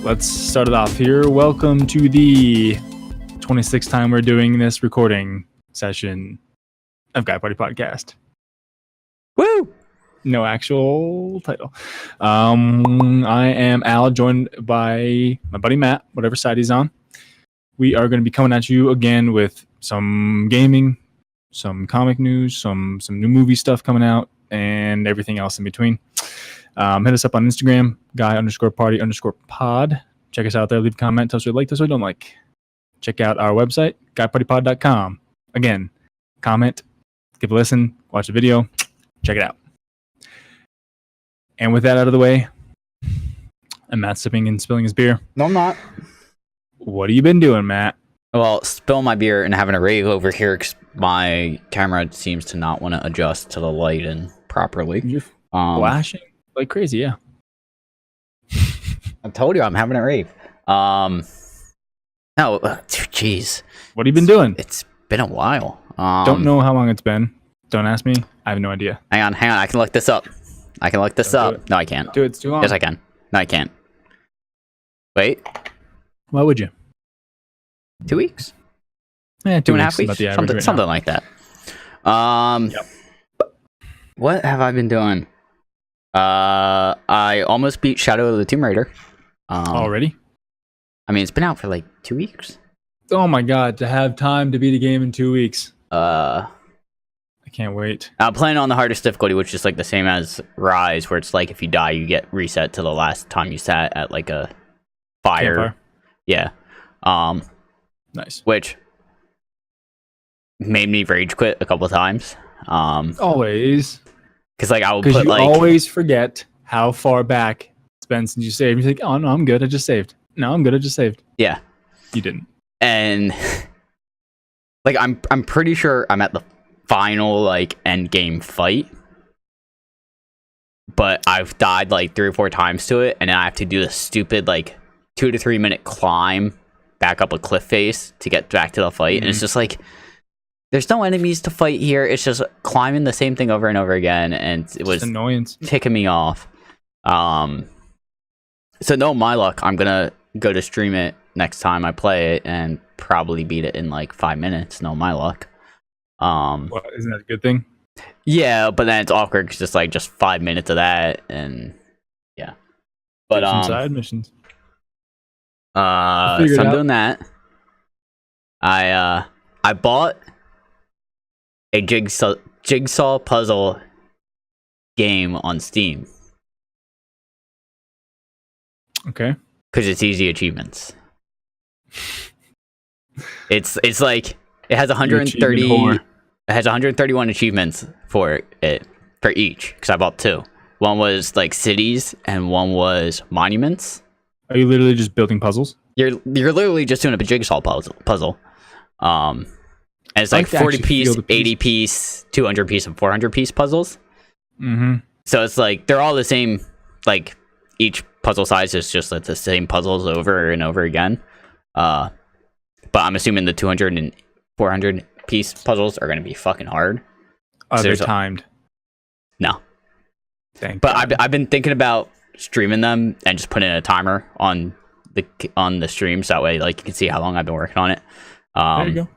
let's start it off here. Welcome to the 26th time we're doing this recording session of Guy Party Podcast. Woo! No actual title. I am Al, joined by my buddy Matt, whatever side he's on. We are going to be coming at you again with some gaming, some comic news, some new movie stuff coming out, and everything else in between. Hit us up on Instagram, guy_party_pod. Check us out there. Leave a comment. Tell us what you like, tell us what you don't like. Check out our website, guypartypod.com. Again, comment, give a listen, watch the video, check it out. And with that out of the way, and Matt sipping and spilling his beer. No, I'm not. What have you been doing, Matt? Well, spilling my beer and having a rave over here because my camera seems to not want to adjust to the light and properly. You're flashing like crazy, yeah. I told you I'm having a rave. No, jeez. What have you been doing? It's been a while. Don't know how long it's been. Don't ask me. I have no idea. Hang on. I can look this up. Don't up. No, I can't. Do it. It's too long. Yes, I can. No, I can't. Wait. Why would you? 2 weeks? Yeah, 2.5 weeks? About the average Something like that. Yep. What have I been doing? I almost beat Shadow of the Tomb Raider. Already? I mean, it's been out for like 2 weeks. Oh my god, to have time to beat a game in 2 weeks. I can't wait. I'm playing on the hardest difficulty, which is like the same as Rise, where it's like if you die, you get reset to the last time you sat at like a fire. Campfire. Yeah. Nice. Which made me rage quit a couple times. Always. Because like I would Because put you like always forget how far back it's been since you saved. You're like, oh no, I'm good. I just saved. No, I'm good. I just saved. Yeah. You didn't. And like I'm pretty sure I'm at the final like end game fight, but I've died like 3 or 4 times to it, and then I have to do this stupid like 2 to 3 minute climb back up a cliff face to get back to the fight. And it's just like there's no enemies to fight here. It's just climbing the same thing over and over again, and it was annoyance, ticking me off. So no, my luck, I'm gonna go to stream it next time I play it and probably beat it in like 5 minutes. No, my luck. Well, isn't that a good thing? Yeah, but then it's awkward because it's like just 5 minutes of that, and yeah. But some side missions. so I'm doing that. I bought a jigsaw puzzle game on Steam. Okay. Because it's easy achievements. It's like it has 130. It has 131 achievements for it for each. Because I bought 2. One was like cities, and one was monuments. Are you literally just building puzzles? You're literally just doing a jigsaw puzzle. And it's like 40 piece, 80 piece, 200 piece, and 400 piece puzzles. Mm-hmm. So it's like they're all the same. Like each puzzle size is just like the same puzzles over and over again. But I'm assuming the 200 and 400 piece puzzles are going to be fucking hard. Are they timed? No. Thank but God. I've been thinking about streaming them and just putting a timer on the stream, so that way like you can see how long I've been working on it. There you go.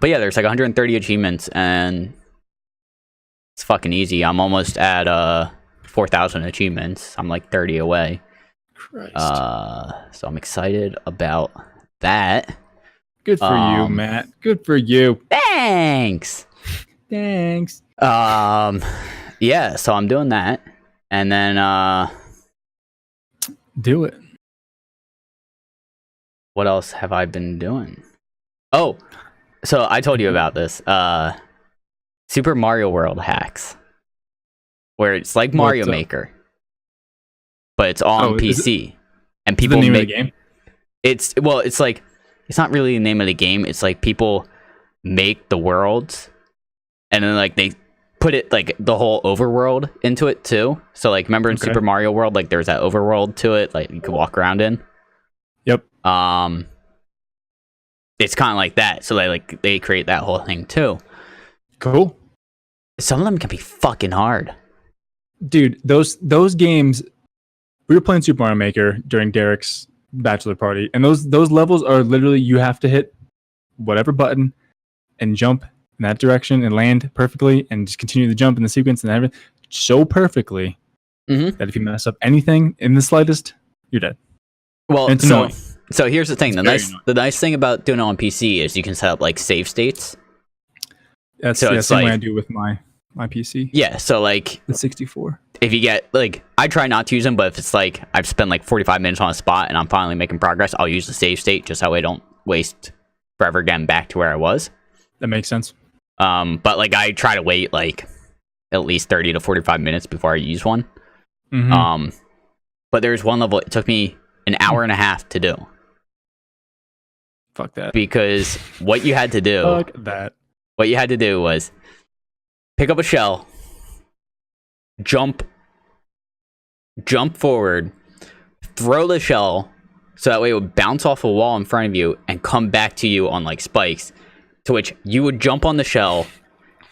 But yeah, there's like 130 achievements, and it's fucking easy. I'm almost at 4,000 achievements. I'm like 30 away. Christ. So I'm excited about that. Good for you, Matt. Good for you. Thanks. Thanks. Yeah, so I'm doing that. And then do it. What else have I been doing? Oh, so I told you about this. Super Mario World hacks. Where it's like Mario Maker. But it's all on PC. And people make make the game. It's like it's not really the name of the game. It's like people make the worlds, and then like they put it like the whole overworld into it too. So like remember in Super Mario World, like there's that overworld to it, like you could walk around in. Yep. It's kind of like that. So they create that whole thing too. Cool. Some of them can be fucking hard. Dude, those games. We were playing Super Mario Maker during Derek's bachelor party, and those levels are literally you have to hit whatever button and jump in that direction and land perfectly, and just continue to jump in the sequence and everything so perfectly that if you mess up anything in the slightest, you're dead. Well, And it's annoying. so here's the thing. It's very annoying. The nice thing about doing it on PC is you can set up like save states. That's So the it's same way like- I do with my PC. Yeah, so like The 64. if you get like, I try not to use them, but if it's like I've spent like 45 minutes on a spot and I'm finally making progress, I'll use the save state just so I don't waste forever getting back to where I was. That makes sense. But like I try to wait like at least 30 to 45 minutes before I use one. Mhm. But there's one level it took me an hour and a half to do Fuck that. because what you had to do Fuck that. was pick up a shell, jump forward, throw the shell so that way it would bounce off a wall in front of you and come back to you on like spikes, to which you would jump on the shell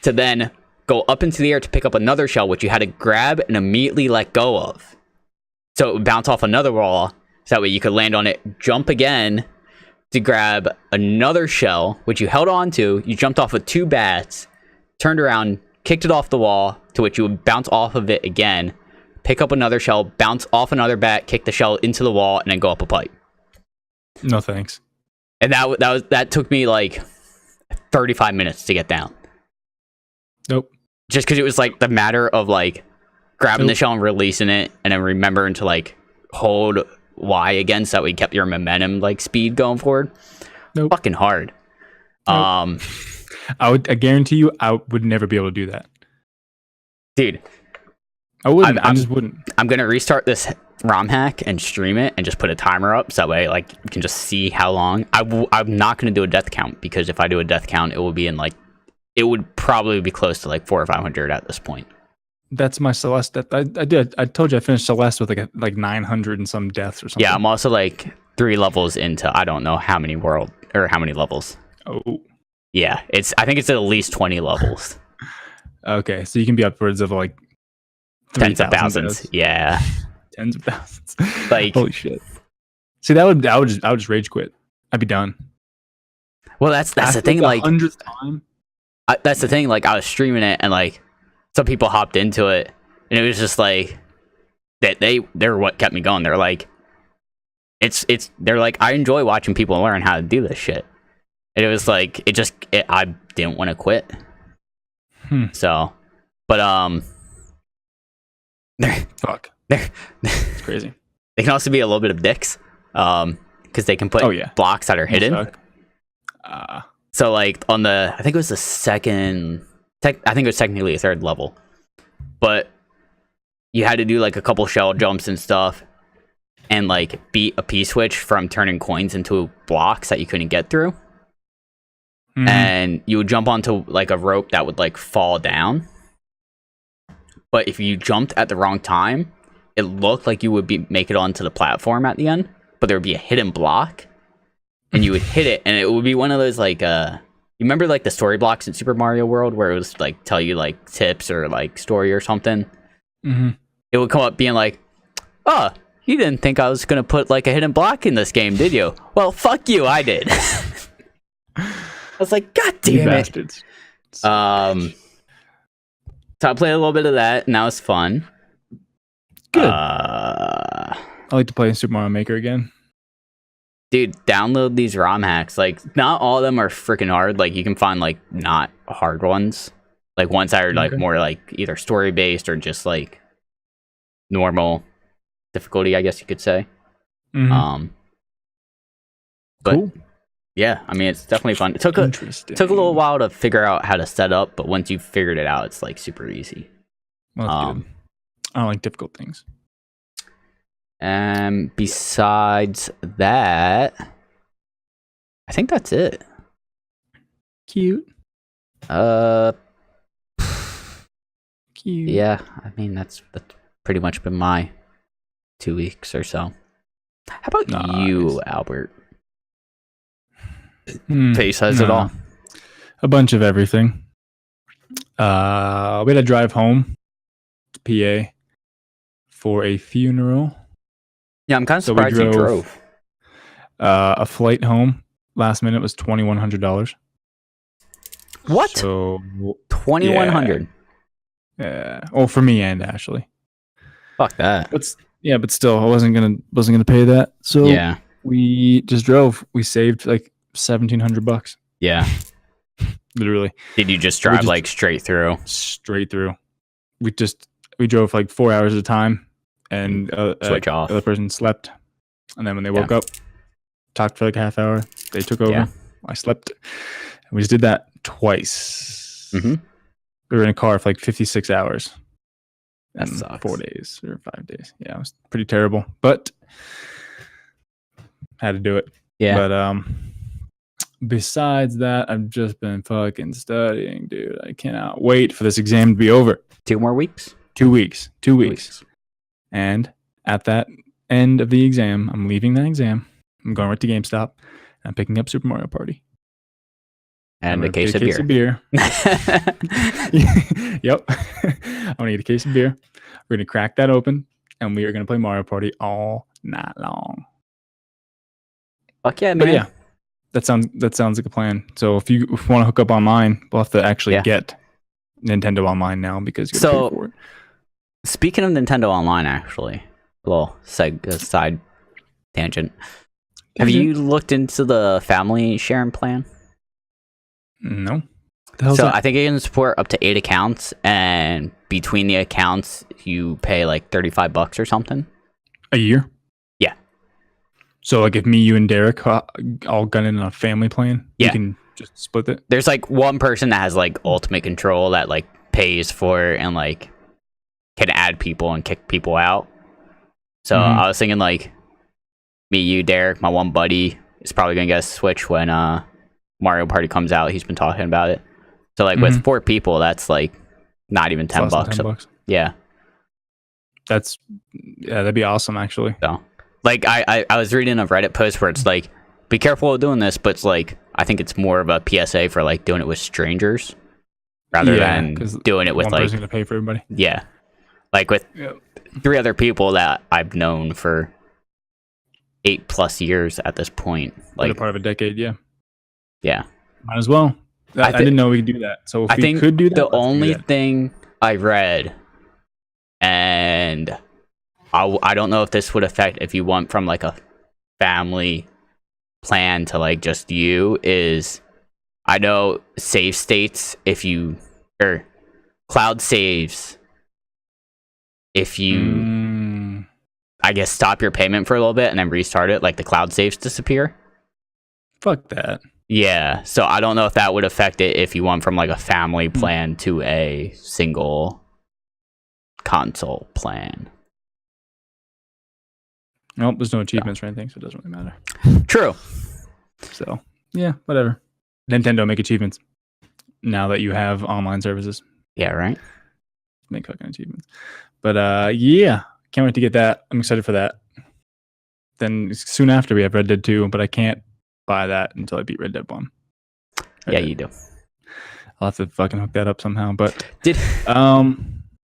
to then go up into the air to pick up another shell, which you had to grab and immediately let go of. So it would bounce off another wall, so that way you could land on it, jump again to grab another shell, which you held on to. You jumped off with 2 bats, turned around, kicked it off the wall, to which you would bounce off of it again, pick up another shell, bounce off another bat, kick the shell into the wall, and then go up a pipe. No thanks. And that took me like 35 minutes to get down. Nope. Just because it was like the matter of like grabbing the shell and releasing it, and then remembering to like hold Y again so that we kept your momentum like speed going forward. Nope. Fucking hard. Nope. I guarantee you I would never be able to do that. Dude, I wouldn't. I just wouldn't. I'm gonna restart this ROM hack and stream it and just put a timer up so that way like you can just see how long. I'm not gonna do a death count, because if I do a death count, it will be in like, it would probably be close to like 400 or 500 at this point. That's my Celeste death. I did. I told you I finished Celeste with like 900 and some deaths or something. Yeah, I'm also like 3 levels into I don't know how many levels. Oh. Yeah, I think it's at least 20 levels. Okay, so you can be upwards of like Tens of 3,000 thousands. deaths. Yeah. Tens of thousands. Like, holy shit. See, I would just rage quit. I'd be done. well, that's the After thing. Like, 100th time. that's the thing. Like, I was streaming it, and like, some people hopped into it, and it was just like that. They're what kept me going. They're like, they're like, I enjoy watching people learn how to do this shit. And it was like, I didn't want to quit. So, but Fuck. they're It's crazy. they can also be a little bit of dicks, because they can put blocks that are hidden. Suck. So like on the, I think it was the second, I think it was technically a 3rd level, but you had to do like a couple shell jumps and stuff, and like beat a P-switch from turning coins into blocks that you couldn't get through. Mhm. And you would jump onto like a rope that would like fall down. But if you jumped at the wrong time, it looked like you would make it onto the platform at the end, but there would be a hidden block, and you would hit it, and it would be one of those like you remember like the story blocks in Super Mario World where it was like tell you like tips or like story or something. Mhm. It would come up being like, "Oh, you didn't think I was gonna put like a hidden block in this game, did you? Well, fuck you, I did." I was like, God You damn it. bastards. So I played a little bit of that, and that was fun. Good. I like to play Super Mario Maker again. Dude, download these ROM hacks. Like, not all of them are freaking hard. Like, you can find like not hard ones. Like ones that are like more like either story based or just like normal difficulty, I guess you could say. Mhm. But Cool. yeah, I mean, it's definitely fun. It took a little while to figure out how to set up, but once you figured it out, it's like super easy. Well, that's good. I don't like difficult things. And besides that, I think that's it. Cute. Cute. Yeah, I mean that's pretty much been my 2 weeks or so. How about you, Albert? Face has it all. A bunch of everything. We had to drive home to PA for a funeral. Yeah, I'm kind of So we surprised you drove. A flight home last minute was $2,100. What? So 2,100. well, for me and Ashley. Fuck that. But but still, I wasn't gonna pay that. So Yeah. we just drove. We saved like $1,700. Yeah. Literally Did you just drive just- like straight through? straight through. We drove like 4 hours at a time, and Switch off. the other person slept, and then when they woke up, talked for like a half hour. They took over. Yeah. I slept, and we just did that twice. Mm-hmm. We were in a car for like 56 hours. That in sucks. 4 days or 5 days. Yeah, it was pretty terrible, but had to do it. Yeah. But besides that, I've just been fucking studying, dude. I cannot wait for this exam to be over. 2 more weeks? 2 weeks. 2 weeks. And at that end of the exam, I'm leaving that exam. I'm going right to GameStop. And I'm picking up Super Mario Party. And I'm a gonna case get of beer. Yep. I'm gonna get a case of beer. We're gonna crack that open, and we are gonna play Mario Party all night long. Fuck yeah, But man. yeah, that sounds like a plan. So if you want to hook up online, we'll have to actually get Nintendo Online now because you gotta pay for it. Speaking of Nintendo Online, actually, a little side tangent. Have you looked into the family sharing plan? No. The hell's So that? I think it can support up to 8 accounts, and between the accounts, you pay like $35 or something. A year? Yeah. So like if me, you, and Derek all got in a family plan, Yeah. you can just split it. There's like one person that has like ultimate control that like pays for it and like can add people and kick people out. So Mhm. I was thinking like me, you, Derek, my one buddy is probably gonna get a Switch when Mario Party comes out. He's been talking about it. So like with 4 people, that's like not even It's $10. less than $10. Yeah. That'd be awesome actually. So like I was reading a Reddit post where it's like, be careful of doing this, but it's like I think it's more of a PSA for like doing it with strangers rather than 'cause doing it with one like person to pay for everybody. yeah. Like with 3 other people that I've known for 8+ years at this point. Like Like part of a decade, yeah. yeah. Might as well. I didn't know we could do that. So if I we think could do that, the let's do only that. thing I read, and I don't know if this would affect if you went from like a family plan to like just you, is I know save states if you, or cloud saves if you I guess stop your payment for a little bit and then restart it, like the cloud saves disappear. Fuck that. Yeah, so I don't know if that would affect it if you went from like a family plan to a single console plan. Nope, there's no achievements or anything, so it doesn't really matter. True. So yeah, whatever. Nintendo, make achievements. Now that you have online services, Yeah, right? make fucking achievements. But yeah, can't wait to get that. I'm excited for that. Then soon after we have Red Dead 2, but I can't buy that until I beat Red Dead 1. Yeah, you do. I'll have to fucking hook that up somehow. But Did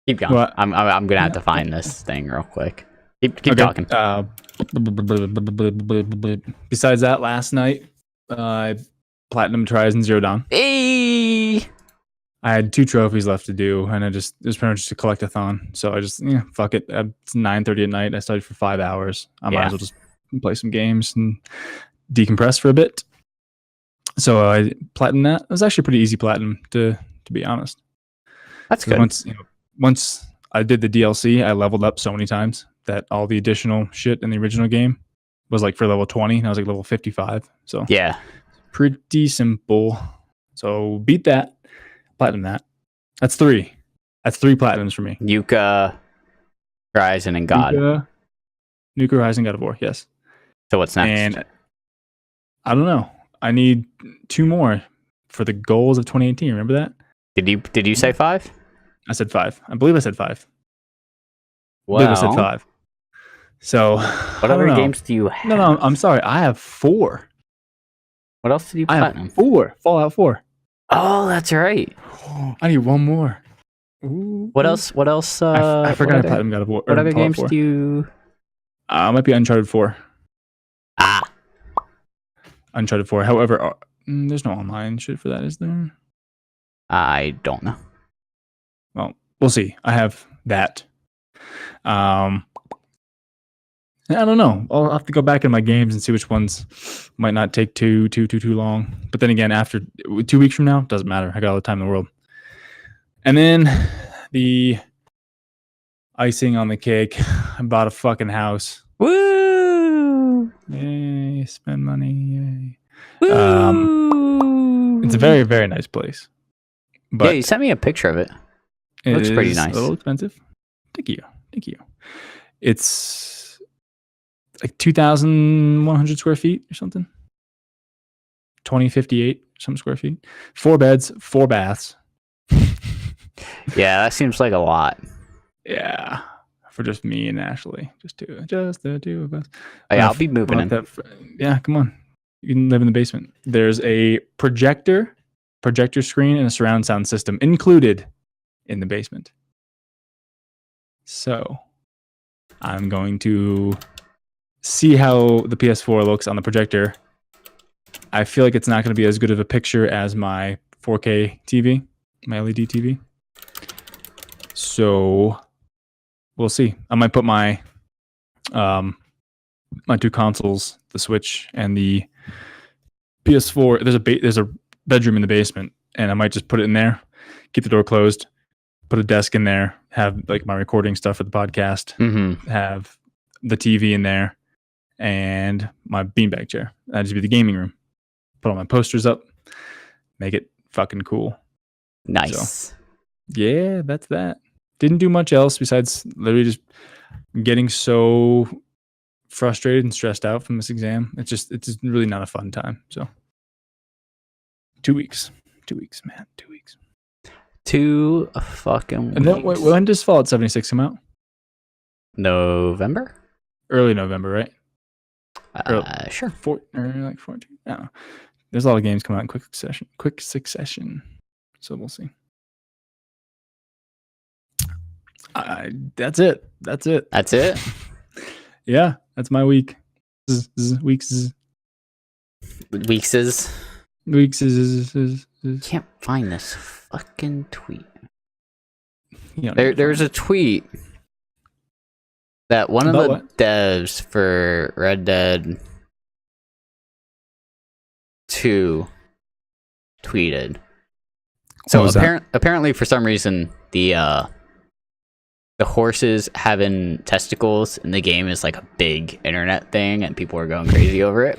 keep going. What? I'm gonna have to find this thing real quick. Keep okay, talking. Besides that, last night I platinum Horizon Zero Dawn. Hey! I had 2 trophies left to do, and it was pretty much just a collectathon. So I just fuck it. It's 9:30 at night. I studied for 5 hours. I might as well just play some games and decompress for a bit. So I platinum that. It was actually pretty easy platinum to be honest. That's good. Once I did the DLC, I leveled up so many times that all the additional shit in the original game was like for level 20, and I was like level 55. So Yeah. pretty simple. So beat that, platinum that. That's 3. That's 3 platinums for me. Yuka, Horizon, and God. Nuka Horizon, God of War, yes. So what's next? And I don't know. I need 2 more for the goals of 2018. Remember that? Did you say 5? I said 5. I believe I said 5. I believe I said 5. So What other games do you have? No, I'm sorry. I have 4. What else did you I platinum? have 4. Fallout 4. Oh, that's right. I need 1 more. Ooh. What else? What else? I forgot what I platinum God of War. What other Fallout games 4. do you? Might be Uncharted 4. Ah, Uncharted 4. However, there's no online shit for that, is there? I don't know. Well, we'll see. I have that. I don't know. I'll have to go back in my games and see which ones might not take too long. But then again, after 2 weeks from now, doesn't matter. I got all the time in the world. And then the icing on the cake. I bought a fucking house. Woo! Yay! Spend money. Yay! Woo! It's a very, very nice place. But yeah, you sent me a picture of it. it looks pretty is nice. A little expensive. Thank you. It's like 2,100 square feet or something. 2058 some square feet. 4 beds, 4 baths. Yeah, that seems like a lot. Yeah, for just me and Ashley, just the two of us. Oh, yeah, I'll be moving in. Yeah, come on. You can live in the basement. There's a projector screen, and a surround sound system included in the basement. So I'm going to see how the PS4 looks on the projector. I feel like it's not going to be as good of a picture as my 4K TV, my LED TV. So we'll see. I might put my my 2 consoles, the Switch and the PS4. There's a bedroom in the basement, and I might just put it in there, keep the door closed, put a desk in there, have like my recording stuff for the podcast, have the TV in there, and my beanbag chair. That'd just be the gaming room. Put all my posters up, make it fucking cool. Nice. So, yeah, that's that. Didn't do much else besides literally just getting so frustrated and stressed out from this exam. It's just really not a fun time. So 2 weeks, man, 2 weeks. 2 fucking weeks. And then when does Fallout 76 come out? November? Early November, right? Sure. Like 14. I don't know. There's a lot of games coming out in quick succession. So we'll see. That's it. That's it? Yeah, that's my week. Weeks. Can't find this fucking tweet. There's a tweet that one of the devs for Red Dead 2 tweeted. So apparently for some reason the horses having testicles in the game is like a big internet thing, and people are going crazy over it.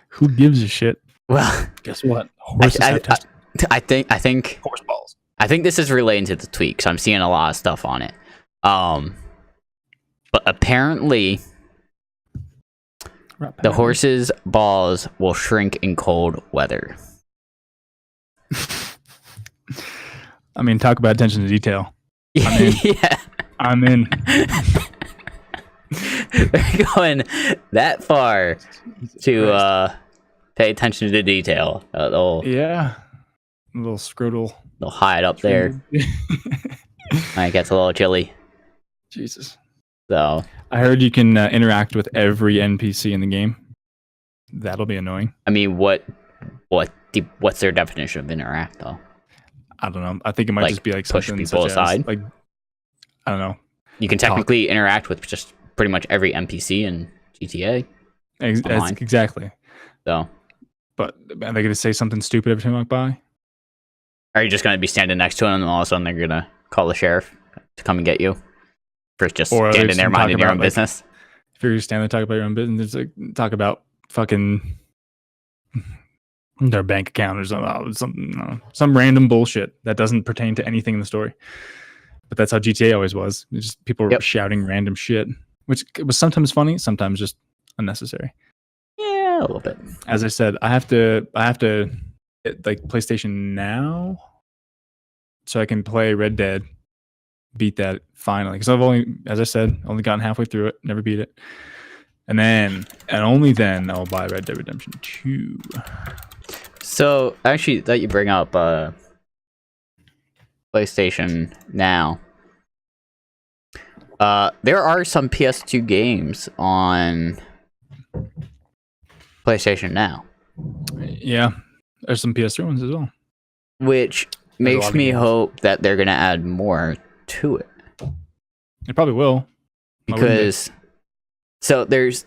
Who gives a shit? Well, guess what? Horses have testicles. I think horse balls. I think this is related to the tweet because I'm seeing a lot of stuff on it. But apparently the horse's balls will shrink in cold weather. I mean, talk about attention to detail. Yeah. I'm in. They're going that far to pay attention to detail. Yeah. A little scrotal. They'll hide up there. It gets a little chilly. Jesus. So I heard you can interact with every NPC in the game. That'll be annoying. I mean, what's their definition of interact though? I don't know. I think it might just be like push something people aside. As, like, I don't know. You can technically interact with just pretty much every NPC in GTA. Exactly. So, but are they going to say something stupid every time you walk by? Are you just going to be standing next to them and all of a sudden they're going to call the sheriff to come and get you for just standing there minding your own business? If you're standing there talking about your own business, like talk about fucking their bank account or some random bullshit that doesn't pertain to anything in the story. But that's how GTA always was. It's just people were shouting random shit, which was sometimes funny, sometimes just unnecessary. Yeah, a little bit. As I said, I have to get, like, PlayStation Now so I can play Red Dead, beat that finally. Because I've only gotten halfway through it, never beat it. And only then I'll buy Red Dead Redemption 2. So, actually, that you bring up PlayStation Now, there are some PS2 games on PlayStation Now, Yeah, there's some PS3 ones as well. which There's a lot makes of me games. hope that they're gonna add more to it. It probably will. Why wouldn't they? Because so there's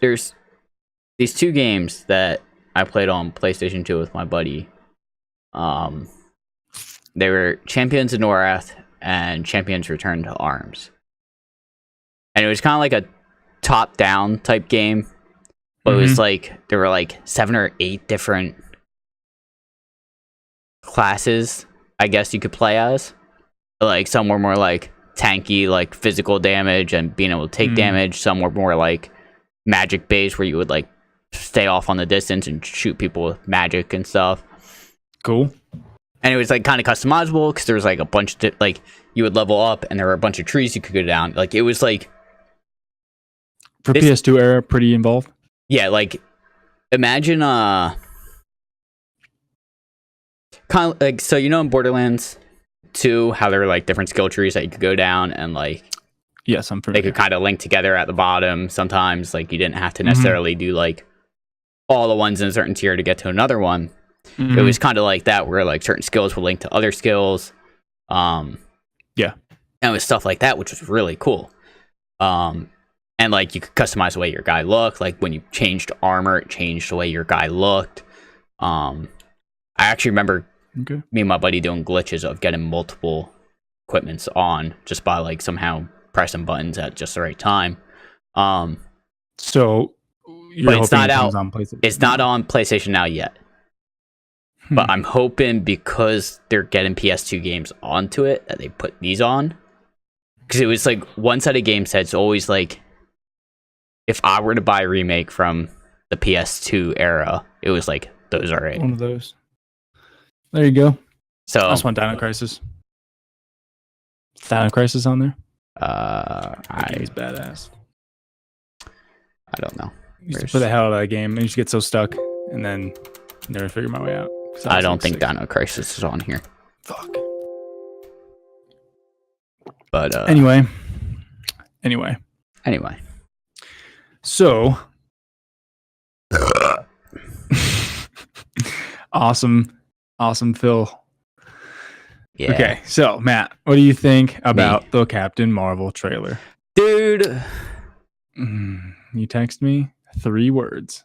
these two games that I played on PlayStation 2 with my buddy. They were Champions of Norath and Champions Return to Arms. And it was kind of like a top-down type game, but it was like there were like 7 or 8 different classes, I guess you could play as. Like some were more like tanky, like physical damage and being able to take damage. Some were more like magic based, where you would like stay off on the distance and shoot people with magic and stuff. Cool. And it was like kind of customizable because there was like a bunch of like you would level up and there were a bunch of trees you could go down. Like it was like For PS2 era, pretty involved. yeah, like imagine kind of like, so you know in Borderlands 2 how there were like different skill trees that you could go down and like Yes, I'm they familiar. could kind of link together at the bottom. Sometimes like you didn't have to necessarily do like all the ones in a certain tier to get to another one. It was kind of like that, where like certain skills would link to other skills. Yeah, and it was stuff like that, which was really cool. And like you could customize the way your guy looked. Like when you changed armor, it changed the way your guy looked. I actually remember me and my buddy doing glitches of getting multiple equipments on just by like somehow pressing buttons at just the right time. So, you're But it's hoping not it comes out. on PlayStation. It's not on PlayStation Now yet. But I'm hoping because they're getting PS2 games onto it that they put these on. Because it was like one set of game sets always like, if I were to buy a remake from the PS2 era, it was like those are it. One of those. There you go. So I just want Dino Crisis. Dino Crisis on there. I He's badass. don't know. I used to play the hell out of that game. I used to get so stuck, and then never figure my way out. I don't think Dino Crisis is on here. Fuck. But Anyway. So awesome, Phil. yeah. Okay, so Matt, what do you think about the Captain Marvel trailer? Dude. You text me 3 words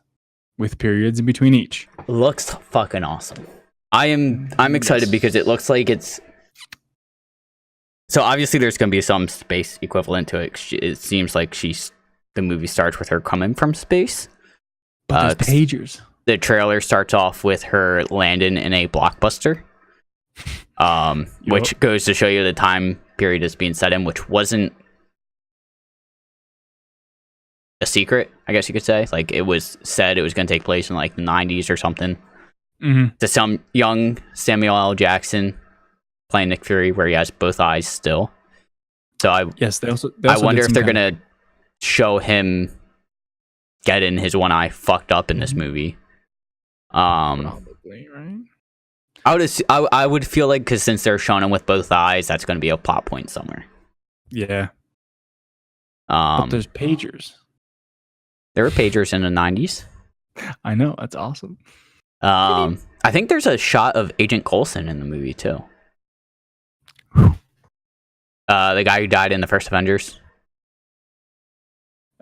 with periods in between each. Looks fucking awesome. I'm excited because it looks like it's so obviously there's going to be some space equivalent to it. It seems like the movie starts with her coming from space. But there's pagers. The trailer starts off with her landing in a blockbuster. Which goes to show you the time period it's being set in, which wasn't a secret, I guess you could say. Like it was said it was going to take place in like the 90s or something. To some young Samuel L. Jackson playing Nick Fury, where he has both eyes still. So I wonder if they're going to show him getting his one eye fucked up in this movie. Probably, right? I would feel like, because since they're showing him with both eyes, that's going to be a plot point somewhere. Yeah. But there's pagers. There were pagers in the 90s. I know, that's awesome. I think there's a shot of Agent Coulson in the movie too. The guy who died in the first Avengers.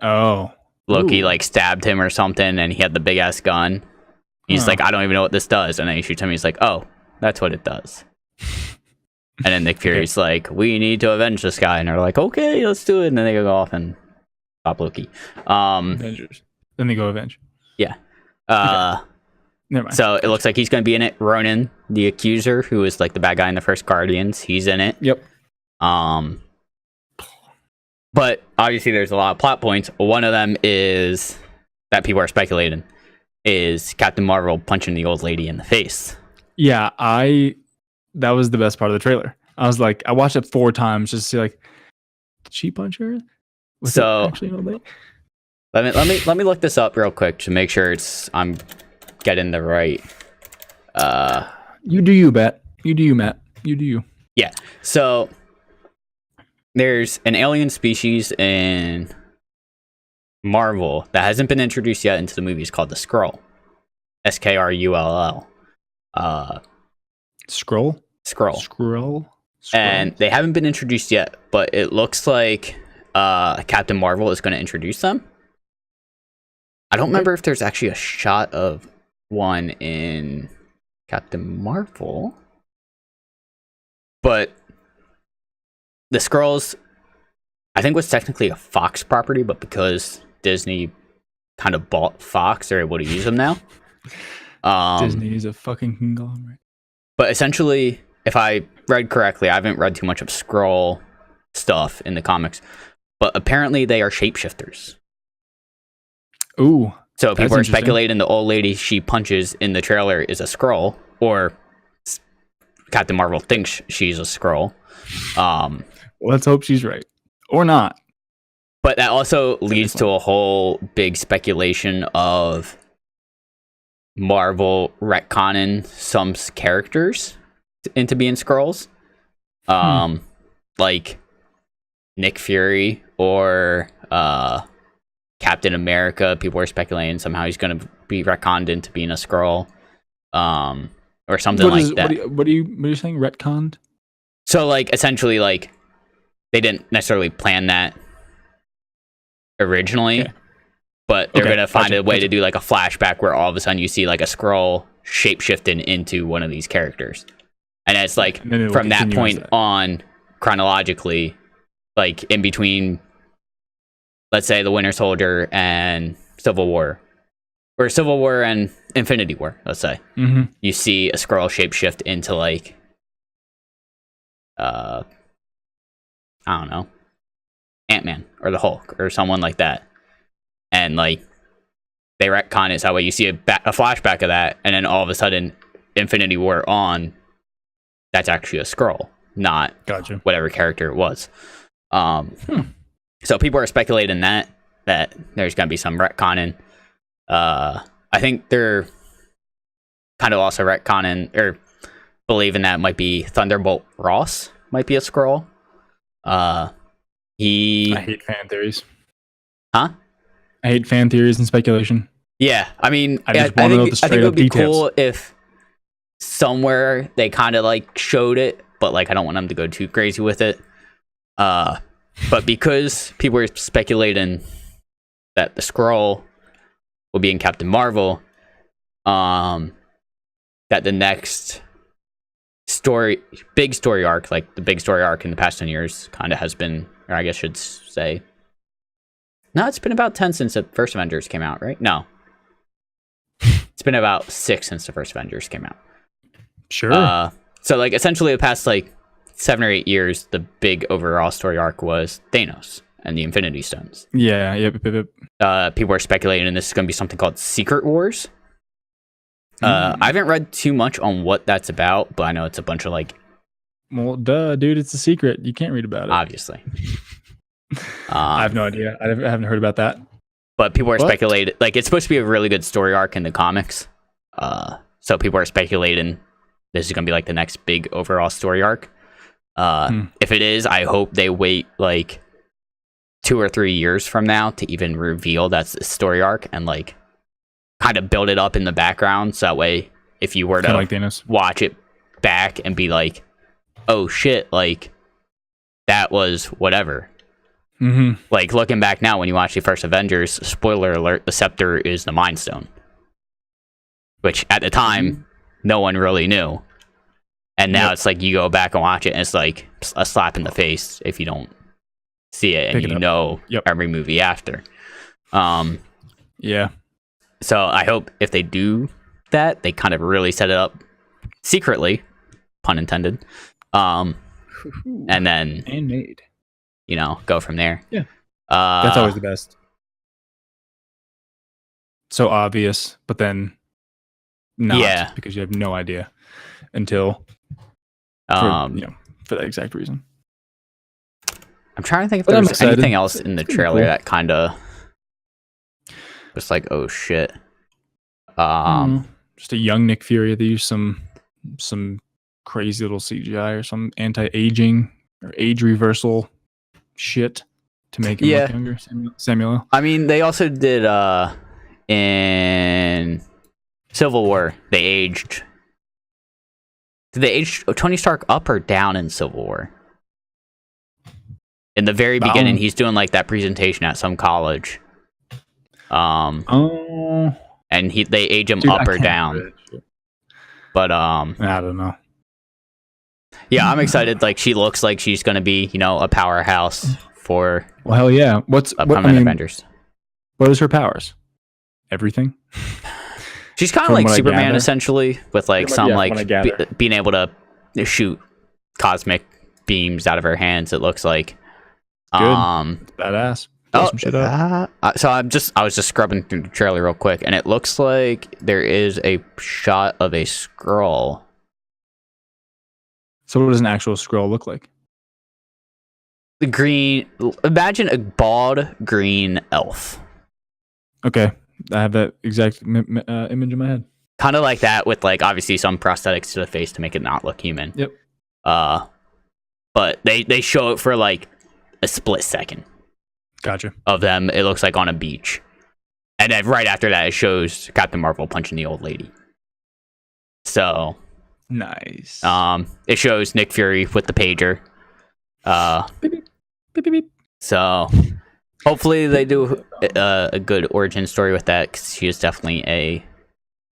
Oh. Loki like stabbed him or something, and he had the big ass gun. He's like, I don't even know what this does, and then he shoots him. He's like, oh, that's what it does. And then Nick Fury's like, we need to avenge this guy, and they're like, okay, let's do it. And then they go off and stop Loki. Avengers. Then they go avenge. Yeah. Never mind. So it looks like he's going to be in it. Ronan, the Accuser, who is like the bad guy in the first Guardians, he's in it. Yep. But obviously there's a lot of plot points. One of them is that people are speculating is Captain Marvel punching the old lady in the face. Yeah, that was the best part of the trailer. I was like, I watched it 4 times just to see like, did she punch her? Was it actually an old lady? Let me look this up real quick to make sure I'm getting the right. You do you, Matt. You do you, Matt. You do you. Yeah. So there's an alien species in Marvel that hasn't been introduced yet into the movies called the Skrull. Skrull. Scroll. Skrull. And they haven't been introduced yet, but it looks like Captain Marvel is going to introduce them. I don't remember if there's actually a shot of one in Captain Marvel, but the Skrulls, I think, was technically a Fox property, but because Disney kind of bought Fox, they're able to use them now. Disney is a fucking conglomerate. But essentially, if I read correctly, I haven't read too much of Skrull stuff in the comics, but apparently they are shapeshifters. Ooh. So people are speculating the old lady she punches in the trailer is a Skrull, or Captain Marvel thinks she's a Skrull. Let's hope she's right. Or not. But that also leads to a whole big speculation of Marvel retconning some characters into being Skrulls. Like Nick Fury or Captain America. People are speculating somehow he's going to be retconned into being a Skrull, or something like that. What are you saying? Retconned? So, like, essentially, like, they didn't necessarily plan that originally, but they're going to find a way to do, like, a flashback where all of a sudden you see, like, a Skrull shape-shifting into one of these characters. And it's, like, from that point on, chronologically, like, in between, let's say, the Winter Soldier and Civil War, or Civil War and Infinity War, let's say, you see a Skrull shapeshift into, like, I don't know, Ant-Man or the Hulk or someone like that, and like they retcon it so that way you see a flashback of that, and then all of a sudden Infinity War on, that's actually a Skrull, not whatever character it was. So people are speculating that there's gonna be some retconning. I think they're kind of also retconning or believing that might be Thunderbolt Ross might be a Skrull. I hate fan theories. Huh? I hate fan theories and speculation. Yeah, I mean, I think it would be cool if somewhere they kind of like showed it, but like I don't want them to go too crazy with it. But because people are speculating that the Skrull will be in Captain Marvel, that the next big story arc, like the big story arc in the past 10 years kind of has been, or I guess should say, no, it's been about 10 since the first Avengers came out, right? No. It's been about 6 since the first Avengers came out. Sure. So like essentially the past like 7 or 8 years, the big overall story arc was Thanos and the Infinity Stones. Yeah. People are speculating this is going to be something called Secret Wars. I haven't read too much on what that's about, but I know it's a bunch of like... Well, duh, dude, it's a secret. You can't read about it. Obviously. I have no idea. I haven't heard about that. But people are speculating... Like, it's supposed to be a really good story arc in the comics. So people are speculating this is going to be like the next big overall story arc. If it is, I hope they wait like 2 or 3 years from now to even reveal that's the story arc and like kind of build it up in the background, so that way if you were to like watch it back and be like, oh shit, like that was whatever. Like looking back now when you watch the first Avengers, spoiler alert, the scepter is the Mind Stone, which at the time no one really knew, and now it's like you go back and watch it and it's like a slap in the face if you don't see it and you know every movie after. So I hope if they do that, they kind of really set it up secretly, pun intended, and then made, you know, go from there. Yeah, that's always the best. So obvious, but then not, because you have no idea until for that exact reason. I'm trying to think if there was anything else in the trailer that kind of was like, oh shit. Just a young Nick Fury. They use some crazy little CGI or some anti-aging or age reversal shit to make him look younger. Samuel. I mean, they also did in Civil War, they aged. Did they age Tony Stark up or down in Civil War? In the very beginning, he's doing like that presentation at some college. And they age him up or down. But I don't know. Yeah, I'm excited. Like, she looks like she's gonna be, a powerhouse for Well, hell yeah. upcoming Avengers. What is her powers? Everything. She's kind of like Superman, essentially, with like being able to shoot cosmic beams out of her hands. It looks like. Good. It's badass. Some shit up. So I was just scrubbing through the trailer real quick, and it looks like there is a shot of a Skrull. So what does an actual Skrull look like? The green. Imagine a bald green elf. Okay, I have that exact image in my head. Kind of like that, with like obviously some prosthetics to the face to make it not look human. Yep. But they show it for like a split second. Gotcha. Of them, it looks like on a beach, and then right after that, it shows Captain Marvel punching the old lady. So nice. It shows Nick Fury with the pager. Beep, beep, beep, beep, beep. So hopefully they do a good origin story with that, because she is definitely a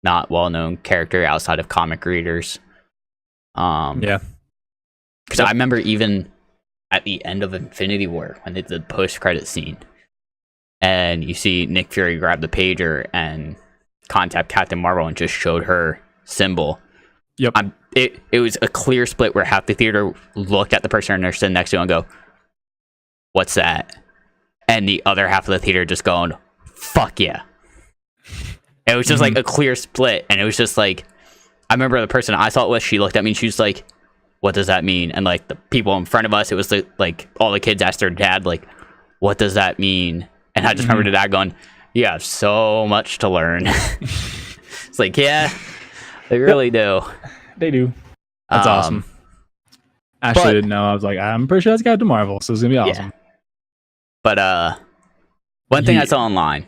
not well-known character outside of comic readers. Yeah. Because I remember even at the end of Infinity War, when they did the post-credit scene, and you see Nick Fury grab the pager and contact Captain Marvel and just showed her symbol. Yep. It was a clear split where half the theater looked at the person they're sitting next to and go, "What's that?" And the other half of the theater just going, "Fuck yeah." It was just like a clear split, and it was just like, I remember the person I saw it with, she looked at me and she was like, "What does that mean?" And like the people in front of us, it was like all the kids asked their dad, like, "What does that mean?" And I just remember the dad going, "You have so much to learn." It's like, yeah, they really do. They do. That's awesome. Actually, I didn't know. I was like, I'm pretty sure that's Captain Marvel, so it's gonna be awesome. Yeah. But one thing I saw online,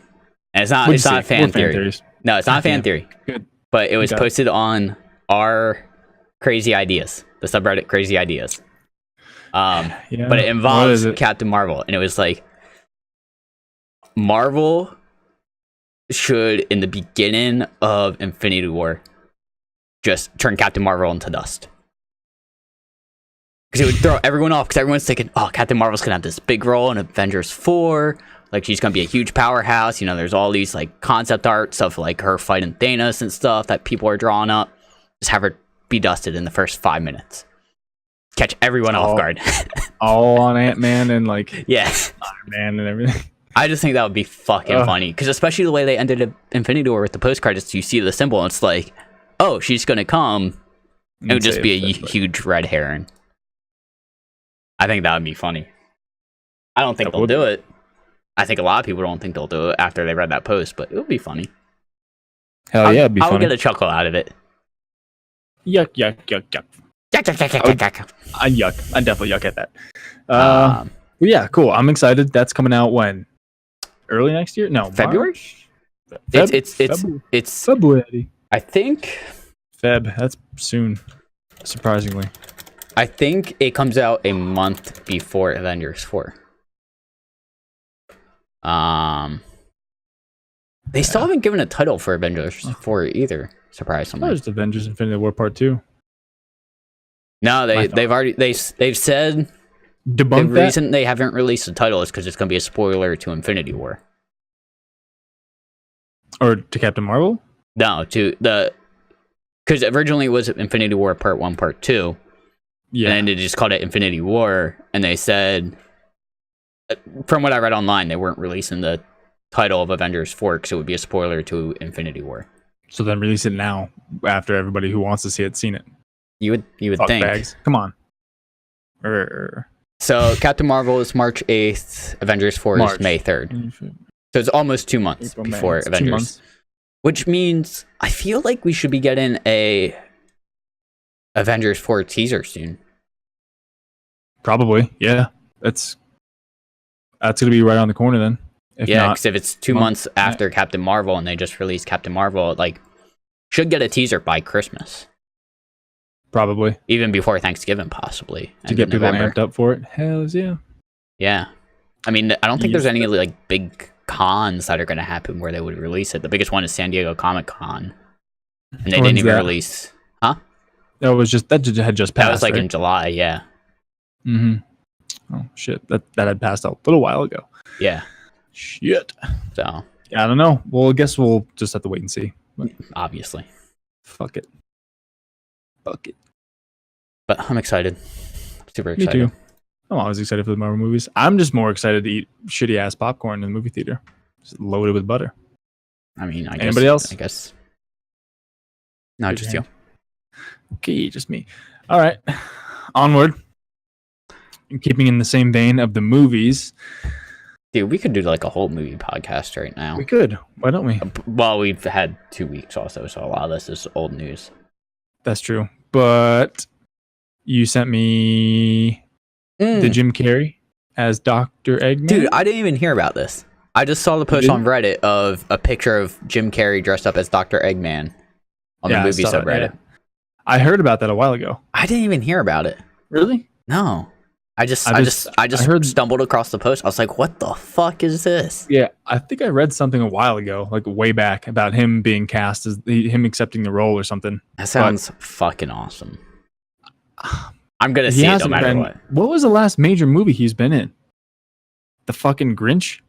and it's not fan theory. Theories. No, it's not fan theory. Good. But it was posted on our Crazy Ideas, the subreddit Crazy Ideas. But it involves Captain Marvel, and it was like, Marvel should, in the beginning of Infinity War, just turn Captain Marvel into dust. Because it would throw everyone off, because everyone's thinking, oh, Captain Marvel's gonna have this big role in Avengers 4, like she's gonna be a huge powerhouse. There's all these like concept art stuff, like her fighting Thanos and stuff that people are drawing up. Just have her be dusted in the first 5 minutes. Catch everyone off guard. All on Ant-Man and like yeah, Iron Man and everything. I just think that would be fucking funny, because especially the way they ended Infinity War with the post credits, you see the symbol and it's like, oh, she's gonna come. It would just be a huge red herring. I think that would be funny. I don't think they'll do it. I think a lot of people don't think they'll do it after they read that post, but it would be funny. Hell yeah, it'd be funny. I would get a chuckle out of it. Yuck. Yuck, yuck, yuck, yuck. I yuck. I definitely yuck at that. Yeah, cool. I'm excited. That's coming out when? Early next year? No, February. It's February. I think Feb. That's soon. Surprisingly. I think it comes out a month before Avengers 4. They still haven't given a title for Avengers 4 either. Surprisingly. There's Avengers Infinity War Part 2. No, they've already they've said the reason they haven't released the title is because it's going to be a spoiler to Infinity War. Or to Captain Marvel? No, because originally it was Infinity War Part 1, Part 2. Yeah. And then they just called it Infinity War, and they said, from what I read online, they weren't releasing the title of Avengers 4 because it would be a spoiler to Infinity War. So then release it now, after everybody who wants to see it seen it. You would think. Bags. Come on. So Captain Marvel is March 8th. Avengers 4 is May 3rd. So it's almost 2 months before Avengers. 2 months. Which means I feel like we should be getting a Avengers 4 teaser soon. Probably, yeah. That's gonna be right on the corner then. Because if it's 2 months after Captain Marvel and they just released Captain Marvel, like, Should get a teaser by Christmas, Probably even before Thanksgiving, possibly to end get of people November. amped up for it. Hells yeah. Yeah, I mean, I don't think there's Yes. any like big cons that are going to happen where they would release it. The biggest one is San Diego Comic Con, and they didn't When's even that? release. Huh? That was just that had just passed. That was like right? in July. Yeah, Oh shit, that had passed a little while ago. yeah. Shit. So Yeah, I don't know. Well, I guess we'll just have to wait and see. But obviously, fuck it. Fuck it. but I'm excited. Super Me excited. too. I'm always excited for the Marvel movies. I'm just more excited to eat shitty ass popcorn in the movie theater, just loaded with butter. I mean, I guess. Anybody else? I guess. No, Raise just your you. hand. Okay, just me. All right, onward. And keeping in the same vein of the movies, Dude, we could do like a whole movie podcast right now. we could. Why don't we? Well, we've had 2 weeks also, so a lot of this is old news. That's true. But you sent me the Jim Carrey as Dr. Eggman. Dude, I didn't even hear about this. I just saw the post didn't? on Reddit of a picture of Jim Carrey dressed up as Dr. Eggman on Yeah, the I movie saw that, subreddit. yeah. I heard about that a while ago. I didn't even hear about it. Really? No. I just I heard- stumbled across the post. I was like, what the fuck is this? Yeah, I think I read something a while ago, like way back, about him being cast as him accepting the role or something. That sounds fucking awesome. I'm gonna see it no hasn't matter been- what. What was the last major movie he's been in? The fucking Grinch?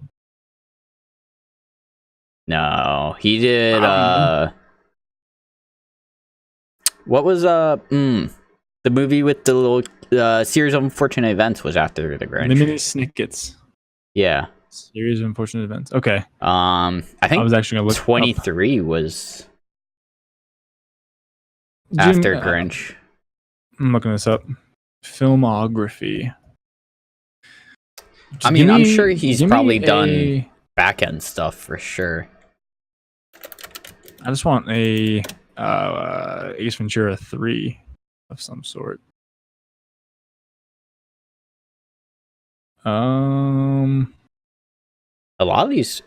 No, he did. I don't What was the movie with the little series of unfortunate events was after the Grinch? Lemony Snicket's Yeah. series of unfortunate events. Okay, I I think was actually gonna look 23 was up. after Jim- Grinch. I'm looking this up. Filmography. I mean, Give I'm me- sure he's give me probably done a- back end stuff for sure. I just want a Ace Ventura 3 of some sort. A lot of these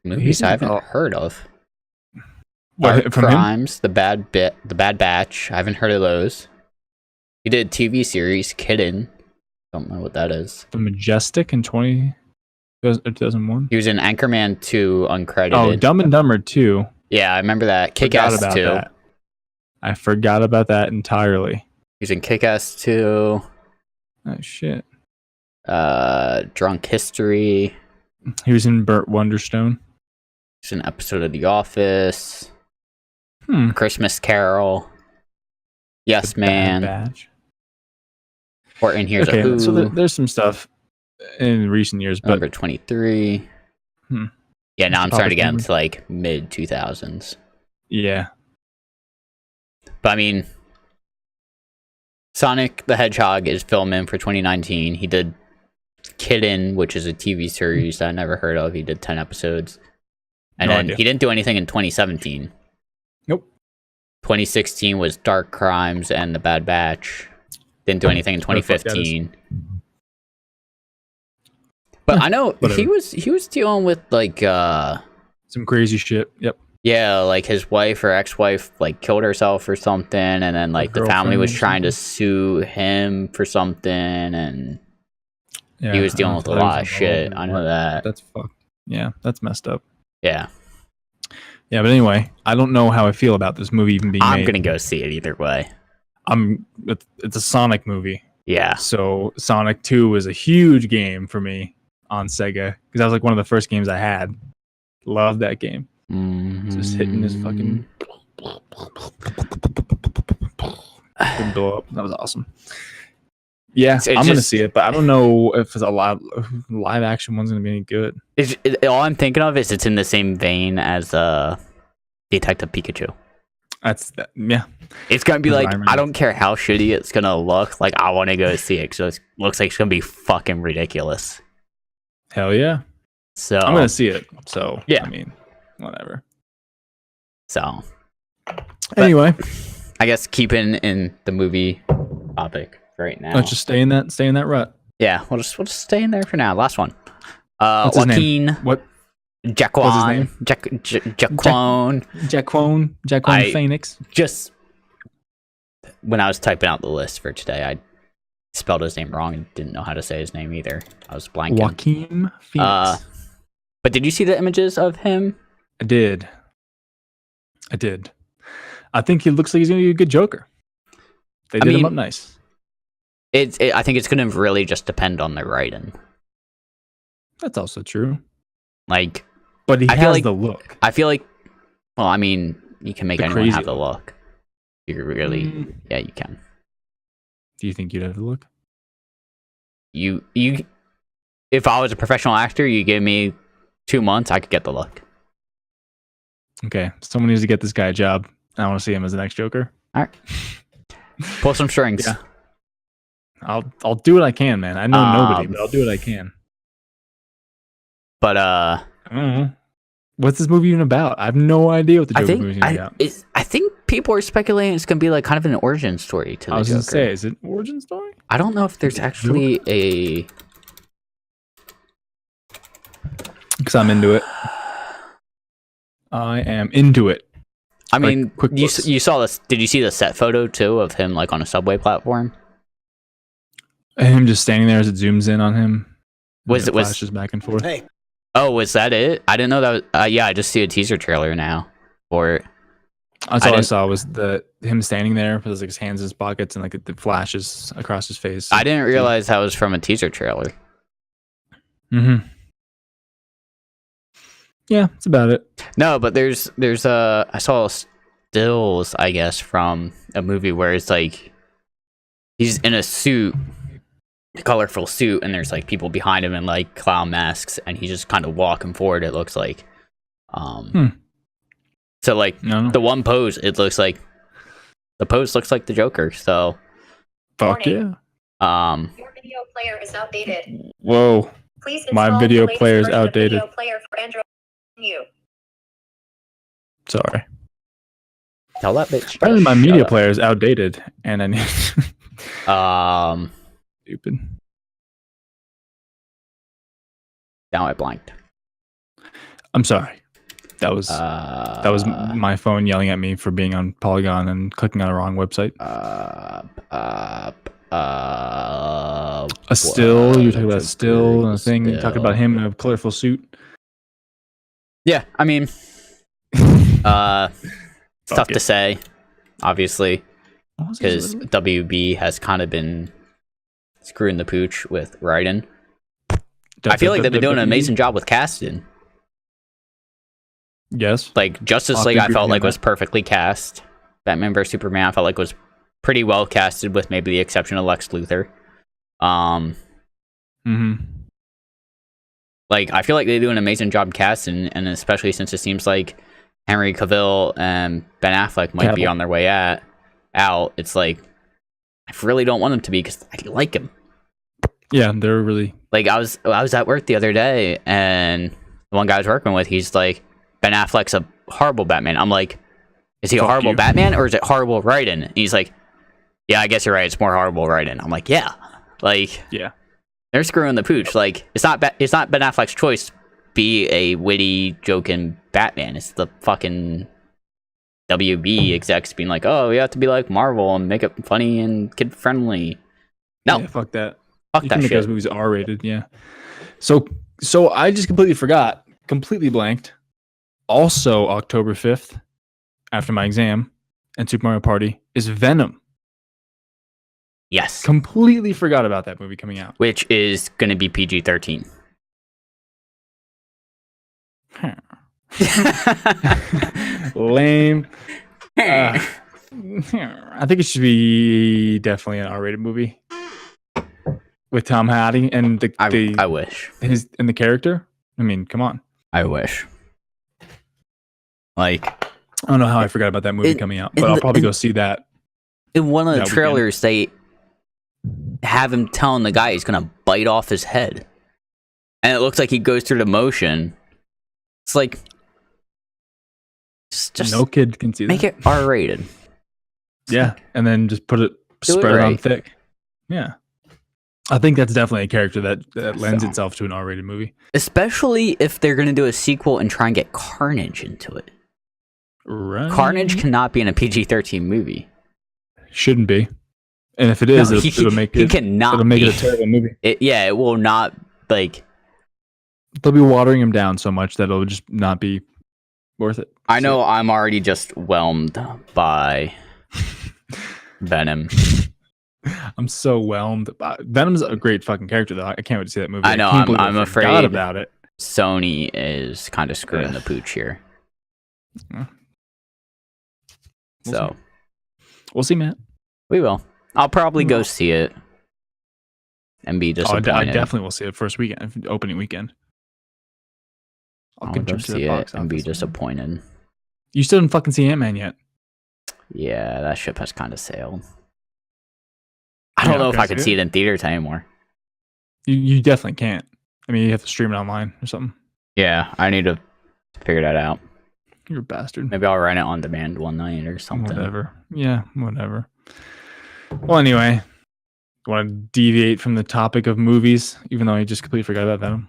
movies I haven't Oh. heard of. What, Art from him? Crimes, the Bad Batch. I haven't heard of those. He did TV series Kitten. Don't know what that is. The Majestic in 2001. He was in Anchorman 2 uncredited. Oh, Dumb and Dumber 2. Yeah, I remember that. Forgot Kick-Ass about 2. that. I forgot about that entirely. He's in Kick-Ass 2. Oh shit. Drunk History. He was in Burt Wonderstone. He's in an episode of The Office. Hmm. Christmas Carol. Yes, Bad Man. Batch. Or in Here's Okay, a Who. so there's some stuff in recent years, but Number 23. Hmm. Yeah, now I'm Mr. starting to get Popper's into like mid 2000s. yeah, But I mean, Sonic the Hedgehog is filming for 2019. He did Kitten, which is a TV series that I never heard of. He did 10 episodes. And No then idea. he didn't do anything in 2017. Nope. 2016 was Dark Crimes and The Bad Batch. Didn't do anything in What the fuck that is. 2015. But I know Whatever. he was dealing with like some crazy shit. Yep. yeah, like his wife or ex-wife like killed herself or something, and then like the family girlfriend was or trying to something. sue him for something, and Yeah, he was I dealing don't with know a if that lot was of shit. involved I in know that. That's fucked. Yeah, that's messed up. Yeah, Yeah, but anyway, I don't know how I feel about this movie even being I'm made. gonna go see it either way. It's a Sonic movie, Yeah, so Sonic 2 was a huge game for me on Sega because that was like one of the first games I had. Loved that game. Just hitting his fucking Didn't blow up. That was awesome. Yeah, It I'm gonna just- see it, but I don't know if it's a live action one's gonna be any good. All I'm thinking of is it's in the same vein as Detective Pikachu. Yeah. It's gonna be like, Environment. I don't care how shitty it's gonna look. Like, I want to go see it. So it looks like it's gonna be fucking ridiculous. Hell yeah. So I'm gonna see it. So Yeah. I mean, whatever. so Anyway, I guess keeping in the movie topic right now. let's just stay in that rut. Yeah, we'll just stay in there for now. Last one. What's his name? Joaquin What Jaquan. What's his name? Jaquan. Jaquan Phoenix. Just when I was typing out the list for today, I spelled his name wrong and didn't know how to say his name either. I was blanking. Joaquin Phoenix. But did you see the images of him? I did. I think he looks like he's gonna be a good Joker. They did him up nice. I think it's gonna really just depend on the writing. That's also true. Like, but he I feel has like- the look. I feel like, well, I mean, you can make The anyone crazy have the look. You really, Mm, yeah, you can. do you think you'd have the look? You, if I was a professional actor, you give me 2 months, I could get the look. Okay, someone needs to get this guy a job. I want to see him as the next Joker. All right, pull some strings. Yeah. I'll do what I can, man. I know nobody, but I'll do what I can. But I don't know. What's this movie even about? I have no idea what the Joker movie's even about. I think people are speculating it's gonna be like kind of an origin story to the I was Joker. gonna say, is it origin story? I don't know if there's actually a. Because I'm into it. I am into it. I mean, quick you looks. you saw this? Did you see the set photo too of him like on a subway platform? Him just standing there as it zooms in on him. and Was it it- was- flashes back and forth? Hey, Oh, was that it? I didn't know that. Yeah, I just see a teaser trailer now for it. That's all I didn't- saw was him standing there with like his hands in his pockets and like it flashes across his face. I didn't realize that was from a teaser trailer. Mm-hmm. Yeah, that's about it. No, but there's I saw stills, I guess, from a movie where it's like he's in a suit, a colorful suit, and there's like people behind him in like clown masks, and he's just kind of walking forward. It looks like, so like No, the one pose, it looks like the pose looks like the Joker. So, fuck yeah. Your video player is outdated. Whoa. Please My install video the latest player is version of outdated. Video player for Android. You. Sorry. tell that bitch. Apparently my to media shut up. player is outdated and I need stupid. Now I blanked. I'm sorry. That was my phone yelling at me for being on Polygon and clicking on a wrong website. A still, you're talking about a still and a thing. You're talking about him in a colorful suit. Yeah, I mean, it's tough Fuck to it. say, obviously, because WB has kind of been screwing the pooch with writing. I feel like they've been doing an amazing job with casting. Yes. Like Justice I'll League, I agree felt with like that. was perfectly cast. Batman vs Superman, I felt like was pretty well casted, with maybe the exception of Lex Luthor. Mm-hmm. Like I feel like they do an amazing job casting, and especially since it seems like Henry Cavill and Ben Affleck might be Cavill. on their way out. It's like I really don't want them to be, because I like him. Yeah, they're really. Like I was at work the other day, and the one guy I was working with, he's like, Ben Affleck's a horrible Batman. I'm like, is he a Fuck horrible you. Batman, or is it horrible writing? And he's like, yeah, I guess you're right. It's more horrible writing. I'm like, yeah, like Yeah. they're screwing the pooch. Like it's not Ben Affleck's choice to be a witty, joking Batman. It's the fucking WB execs being like, oh, you have to be like Marvel and make it funny and kid friendly. No, Yeah, fuck that. fuck You that can make shit. those movies R-rated. Yeah. So I just completely forgot, completely blanked. Also, October 5th, after my exam and Super Mario Party, is Venom. Yes, Completely forgot about that movie coming out. which is gonna be PG-13. Lame. I think it should be definitely an R-rated movie with Tom Hardy and I wish. the character. I mean, come on. I wish. Like I don't know how I forgot about that movie In- coming out, in but I'll the- probably in- go see that. in one of the That weekend. trailers, they have him telling the guy he's gonna bite off his head, and it looks like he goes through the motion. It's like just No kid can see that. make it R-rated. Yeah, and then just Do it spread it on right. thick. Yeah. I think that's definitely a character that lends So. itself to an R-rated movie. Especially if they're going to do a sequel and try and get Carnage into it. Right. Carnage cannot be in a PG-13 movie. Shouldn't be. And if it is, No, it'll make he it. cannot It'll make be. it a terrible movie. It will not, like... They'll be watering him down so much that it'll just not be worth it. I know I'm already just whelmed by Venom. I'm so whelmed. Venom's a great fucking character, though. I can't wait to see that movie. I know, can't believe I'm I afraid- forgot about it. Sony is kind of screwing the pooch here. We'll So, We'll see, Matt. we will. I'll probably go see it and be Oh, disappointed. I definitely will see it first weekend, opening weekend. I'll go see it and be office, man. disappointed. You still didn't fucking see Ant-Man yet. Yeah, that ship has kind of sailed. I don't know if I can see it in theaters anymore. You definitely can't. I mean, you have to stream it online or something. Yeah, I need to figure that out. You're a bastard. Maybe I'll rent it on demand one night or something. Whatever. Yeah, whatever. Well, anyway, want to deviate from the topic of movies, even though I just completely forgot about Venom.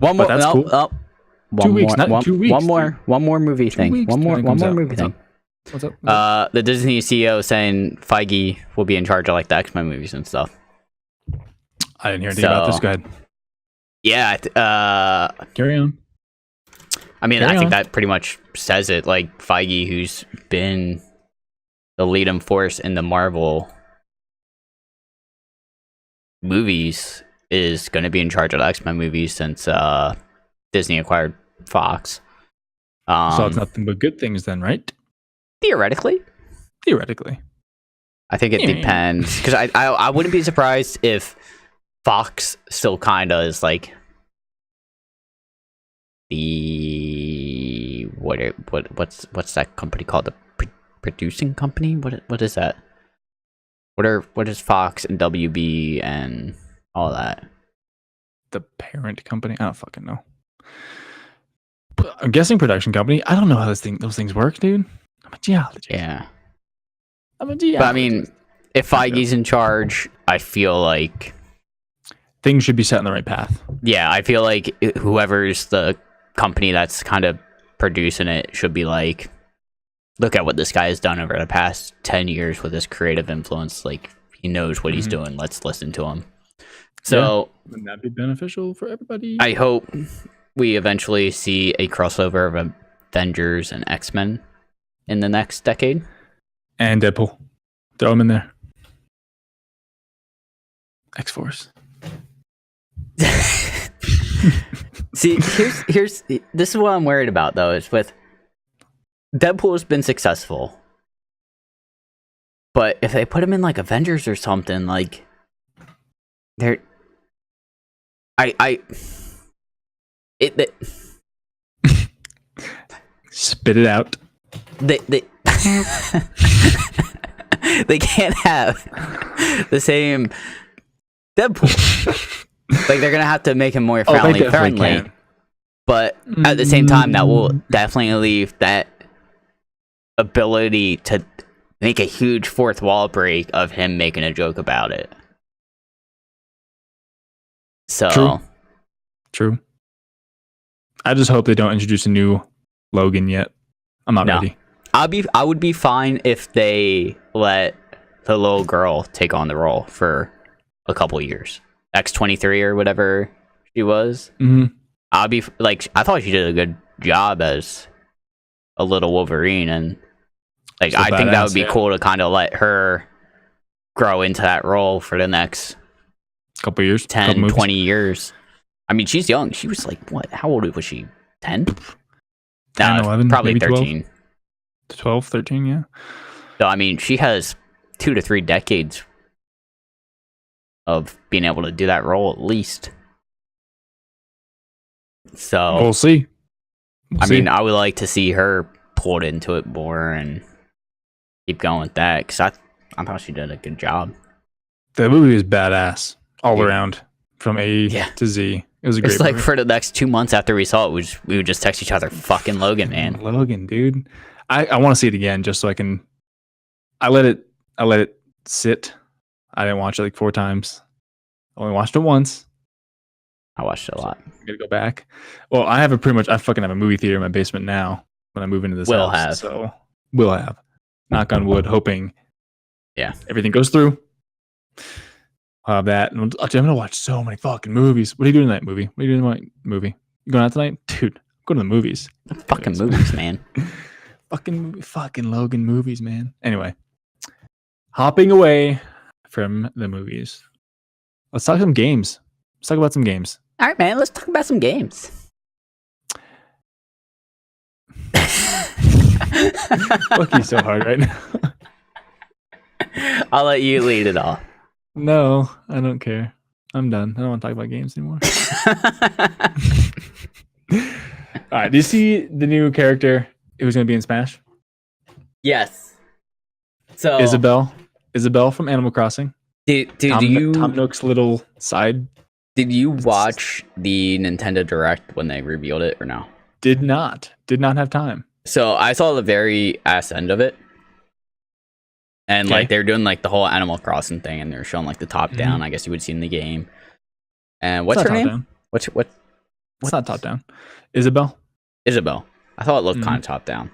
One more. that's no, cool. oh, 2 weeks, not 2 weeks. One more movie 2 thing. weeks One more till it comes out. movie What's thing. What's up? The Disney CEO saying Feige will be in charge of like the X-Men movies and stuff. I didn't hear anything about this. so- Go ahead. Yeah, Carry on. I mean, Carry I think on. that pretty much says it. Like Feige, who's been the leading force in the Marvel movies, is going to be in charge of the X-Men movies since Disney acquired Fox. So it's nothing but good things then, right? Theoretically, Theoretically. I think it Yeah. depends because I wouldn't be surprised if Fox still kind of is like the what's that company called, the producing company? What is that? What is Fox and WB and all that? The parent company? I don't fucking know. I'm guessing production company. I don't know how those things work, dude. I'm a geologist. Yeah, I'm a geologist. but I mean, if Feige's in charge, I feel like things should be set on the right path. yeah, I feel like whoever's the company that's kind of producing it should be like, look at what this guy has done over the past 10 years with his creative influence. Like, he knows what he's doing. Let's listen to him. So, Wouldn't that be beneficial for everybody? I hope we eventually see a crossover of Avengers and X-Men in the next decade. And Deadpool. Throw him in there. X-Force. See, here's this is what I'm worried about though. Is with Deadpool has been successful, but if they put him in like Avengers or something, like they're, it Spit it out. they they can't have the same Deadpool. Like they're gonna have to make him more Oh, they family definitely friendly. can. But at the same time, that will definitely leave that ability to make a huge fourth wall break of him making a joke about it. So, True. True. I just hope they don't introduce a new Logan yet. I'm not No. ready. I would be fine if they let the little girl take on the role for a couple years. X-23 or whatever she was. hmm I'll be like, I thought she did a good job as a little Wolverine, and like So I think that badass, would be yeah. cool to kind of let her grow into that role for the next Couple years. 10, couple movies. 20 years. I mean, she's young. She was like, what? How old was she? 10? 10, 11, probably maybe 12. 13. 12, 13, yeah. So, I mean, she has 2 to 3 decades of being able to do that role at least. So, We'll see. I mean, I would like to see her pulled into it more and keep going with that because I thought she did a good job. the movie is badass all Yeah. around from A Yeah. to Z. It was a great It's like movie. for the next 2 months after we saw it, we would just text each other, "Fucking Logan, man." Logan, dude. I want to see it again just so I can. I let it sit. I didn't watch it like 4 times. Only watched it once. I watched it a lot. I gotta go back. Well, I fucking have a movie theater in my basement now when I move into this Will house. have. So will have. Knock on wood, hoping everything goes through. I'll have that. And I'm gonna watch so many fucking movies. What are you doing tonight, movie? What are you doing tonight, movie? You going out tonight? Dude, go to the movies. Fucking movies, man. fucking Logan movies, man. Anyway. Hopping away from the movies. Let's talk some games. Let's talk about some games. All right, man. Let's talk about some games. Fuck you so hard right now. I'll let you lead it off. No, I don't care. I'm done. I don't want to talk about games anymore. All right. Do you see the new character who's going to be in Smash? Yes. So Isabelle from Animal Crossing. Tom Nook's little side. Did you watch the Nintendo Direct when they revealed it or no? Did not have time. So I saw the very ass end of it. And like they're doing like the whole Animal Crossing thing and they're showing like the top down, I guess you would see in the game. And what's her name? Down. What's not top down? Isabelle. I thought it looked kind of top down.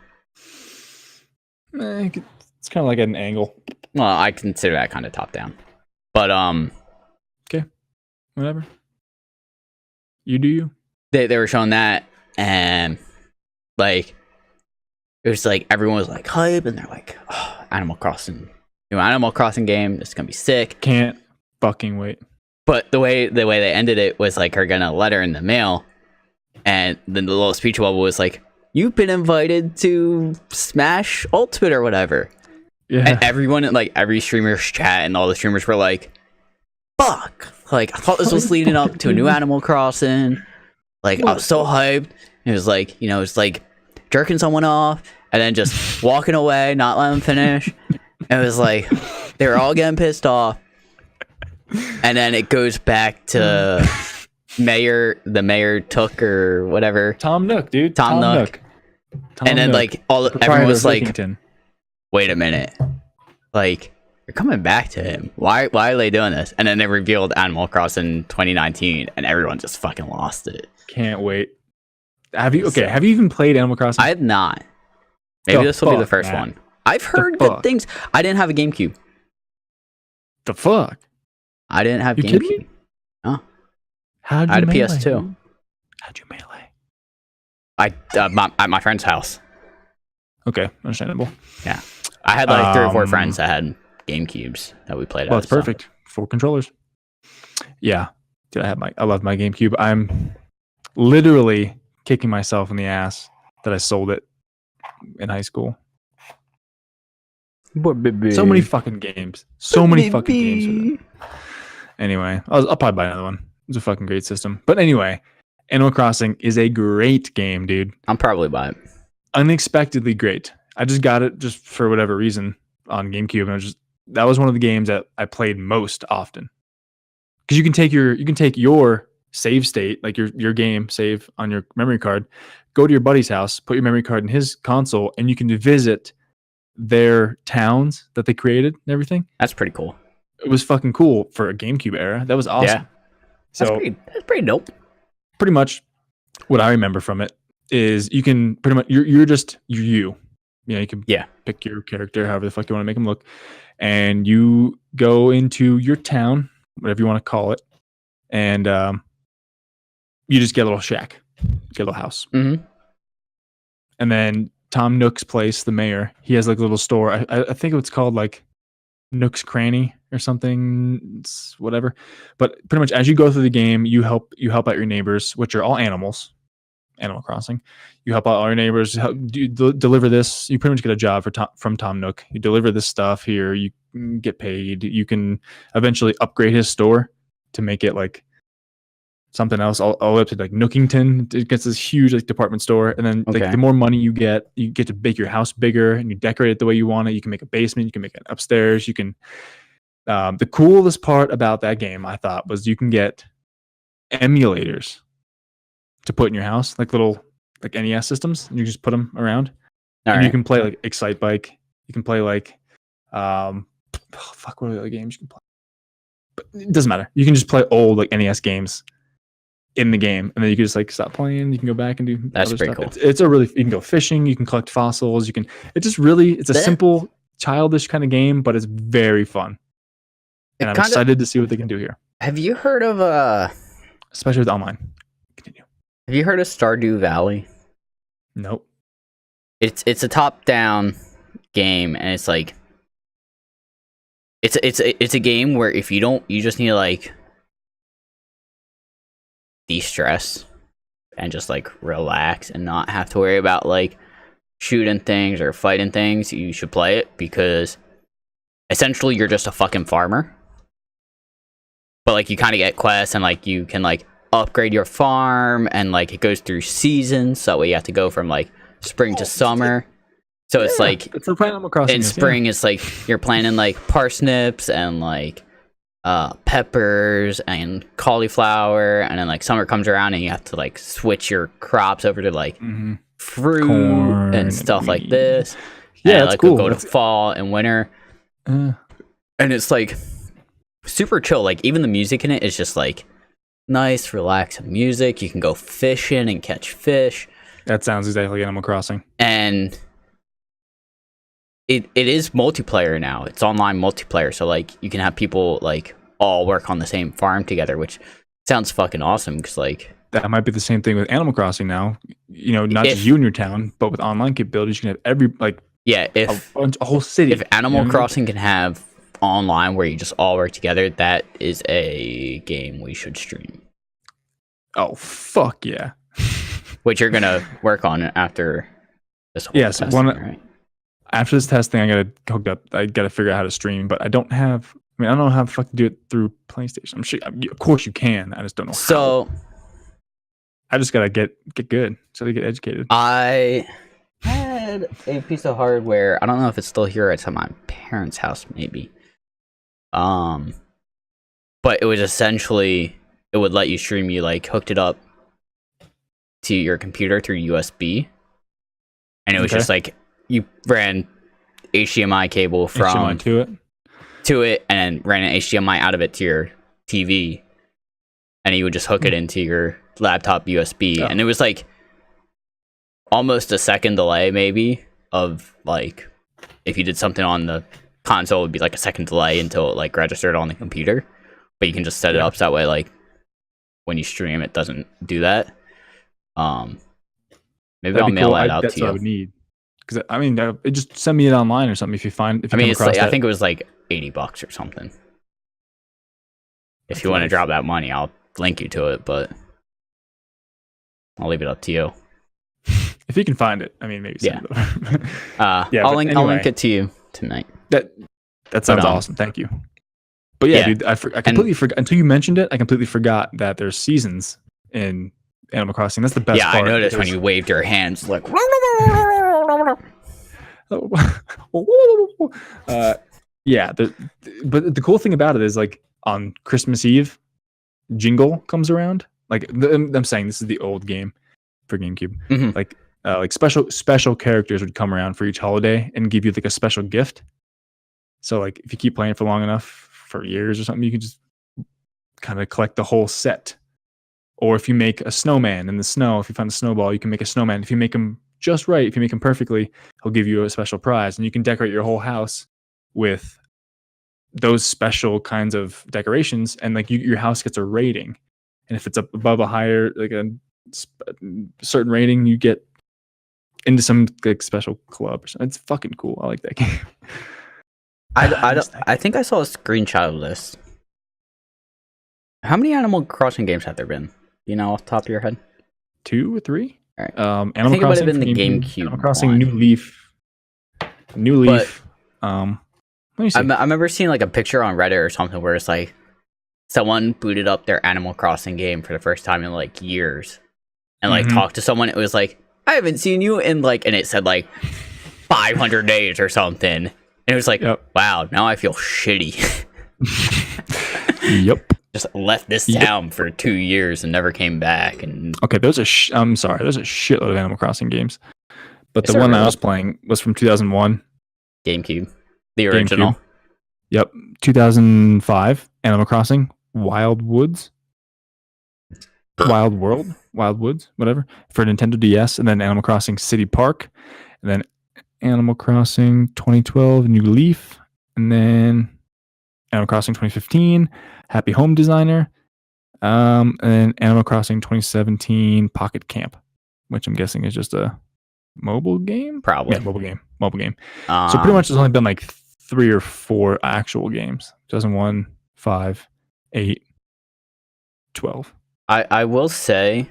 It's kind of like at an angle. Well, I consider that kind of top down. But okay. Whatever. You do you. They were showing that and like it was like everyone was like hype and they're like, oh, Animal Crossing. New Animal Crossing game, this is gonna be sick. Can't fucking wait. But the way they ended it was like her getting a letter in the mail, and then the little speech bubble was like, "You've been invited to Smash Ultimate or whatever." Yeah. And everyone, like every streamer's chat, and all the streamers were like, "Fuck!" Like I thought this was leading up to a new Animal Crossing. Like I was so hyped. It was like it's like jerking someone off and then just walking away, not letting them finish. It was like they were all getting pissed off. And then it goes back to the mayor took or whatever. Tom Nook, dude. Tom Nook. And then like everyone was like, wait a minute. Like, you're coming back to him. Why are they doing this? And then they revealed Animal Crossing 2019 and everyone just fucking lost it. Can't wait. Have you even played Animal Crossing? I have not. Maybe this will be the first one. I've heard good things. I didn't have a GameCube. The fuck? I didn't have you GameCube. Kidding me? Oh. How'd you I had a melee? PS2. How'd you melee? At my friend's house. Okay, understandable. Yeah. I had like 3 or 4 friends that had GameCubes that we played. Well, that's perfect. 4 controllers. Yeah. Dude, I love my GameCube. I'm literally kicking myself in the ass that I sold it in high school. So many fucking games. Anyway, I'll probably buy another one. It's a fucking great system. But anyway, Animal Crossing is a great game, dude. I'm probably buy it. Unexpectedly great. I just got it just for whatever reason on GameCube, and that was one of the games that I played most often. Because you can take your save state, like your game save on your memory card, go to your buddy's house, put your memory card in his console, and you can visit their towns that they created and everything. That's pretty cool. It was fucking cool for a GameCube era. That was awesome. Yeah. That's pretty dope. Pretty much what I remember from it is you can pretty much you're just you. You know, you can pick your character however the fuck you want to make them look, and you go into your town, whatever you want to call it, and you just get a little shack, get a little house, and then Tom Nook's place, the mayor, he has like a little store. I think it's called like Nook's Cranny or something, it's whatever. But pretty much as you go through the game, you help out your neighbors, which are all animals. Animal Crossing. You help out all your neighbors. You deliver this. You pretty much get a job from Tom Nook. You deliver this stuff here. You get paid. You can eventually upgrade his store to make it like something else. All the way up to like Nookington. It gets this huge like department store. And then like the more money you get to make your house bigger and you decorate it the way you want it. You can make a basement. You can make it upstairs. You can. The coolest part about that game, I thought, was you can get emulators to put in your house, like little like NES systems, and you just put them around. You can play like Excite Bike. You can play like what are the other games you can play? But it doesn't matter. You can just play old like NES games in the game, and then you can just like stop playing. You can go back and do That's other pretty stuff. cool. It's a really, you can go fishing. You can collect fossils. You can. It's just really, it's a That- simple, childish kind of game, but it's very fun. It And I'm kinda- excited to see what they can do here, Have you heard of especially with online. Continue. Have you heard of Stardew Valley? Nope. It's a top-down game, and it's like it's a game where if you don't, you just need to like de-stress and just like relax and not have to worry about like shooting things or fighting things. You should play it because essentially you're just a fucking farmer, but like you kind of get quests and like you can like upgrade your farm, and like it goes through seasons, so you have to go from like spring to summer. So it's like it's like Animal Crossing. in is, yeah. spring it's like you're planting like parsnips and like peppers and cauliflower, and then like summer comes around and you have to like switch your crops over to like Mhm. fruit Corn and stuff like wheat. this. Yeah, and, that's like cool. Go to That's- fall and winter, Uh, and it's like super chill. Like even the music in it is just like nice, relaxing music. You can go fishing and catch fish, that sounds exactly like Animal Crossing. and it is multiplayer now. It's online multiplayer, so like you can have people like all work on the same farm together, which sounds fucking awesome. Because like That might be the same thing with Animal Crossing now. You know, not just If- you in your town, but with online capabilities, you can have every like yeah, if a whole city. if Animal you know? Crossing can have online where you just all work together, that is a game we should stream. Oh fuck yeah! Which you're gonna work on after this whole Yes, testing, one- right? After this testing, I gotta hooked up. I gotta figure out how to stream, but I don't have. I mean, I don't know how the fuck to do it through PlayStation. I'm sure, of course, you can. I just don't know how. So I just gotta get good. So to get educated. I had a piece of hardware. I don't know if it's still here. It's at my parents' house, maybe. But it was essentially it would let you stream. You like hooked it up to your computer through USB, and it was Okay. just like you ran HDMI cable HDMI from to it. to it, and ran an HDMI out of it to your TV, and you would just hook it into your laptop USB, Oh. and it was like almost a second delay, maybe, of like if you did something on the console, it would be like a second delay until it like registered on the computer. But you can just set it up so that way, like when you stream, it doesn't do that. Maybe That'd I'll be mail cool. that out That's to what I you. would need. Because I mean, it just send me it online or something if you find. If you I mean, come it's across like, I that. think it was like $80 or something. If That's you want to nice. drop that money, I'll link you to it, but I'll leave it up to you. If you can find it, I mean, maybe send it over. Yeah, I'll but link anyway. it to you tonight. that sounds um, awesome. Thank you. But yeah, yeah. dude, I completely forgot until you mentioned it. I completely forgot that there's seasons in Animal Crossing. That's the best Yeah, part. I noticed when because- you waved your hands, like yeah, but the cool thing about it is like on Christmas Eve, Jingle comes around. Like I'm saying, this is the old game for GameCube. Mhm. Like special characters would come around for each holiday and give you like a special gift. So like if you keep playing for long enough, for years or something, you can just kind of collect the whole set. Or if you make a snowman in the snow, if you find a snowball, you can make a snowman. If you make him just right, if you make him perfectly, he'll give you a special prize, and you can decorate your whole house with those special kinds of decorations. And like your house gets a rating, and if it's up above a higher like a certain rating, you get into some like special club or something. It's fucking cool. I like that game. I think I saw a screenshot of this. How many Animal Crossing games have there been? You know, off the top of your head? 2 or 3. Alright. Animal think it might Crossing have been for the GameCube Animal Crossing one. New Leaf. Let me see. I remember seeing like a picture on Reddit or something where it's like someone booted up their Animal Crossing game for the first time in like years, and like Mhm. talked to someone. It was like, I haven't seen you in like, and it said like 500 days or something. And it was like, Yep. wow, now I feel shitty. Yep. Just left this Yep. town for 2 years and never came back. And Okay, I'm sorry. There's a shitload of Animal Crossing games, but Is the there one I really? was playing was from 2001. GameCube, the original. Yep, 2005. Animal Crossing Wild Woods, Wild World, Wild Woods, whatever, for Nintendo DS, and then Animal Crossing City Park, and then Animal Crossing 2012 New Leaf, and then Animal Crossing 2015 Happy Home Designer, and then Animal Crossing 2017 Pocket Camp, which I'm guessing is just a mobile game. Probably. Yeah, mobile game. So pretty much there's only been like 3 or 4 actual games. 2001, 5, 8, 12. I will say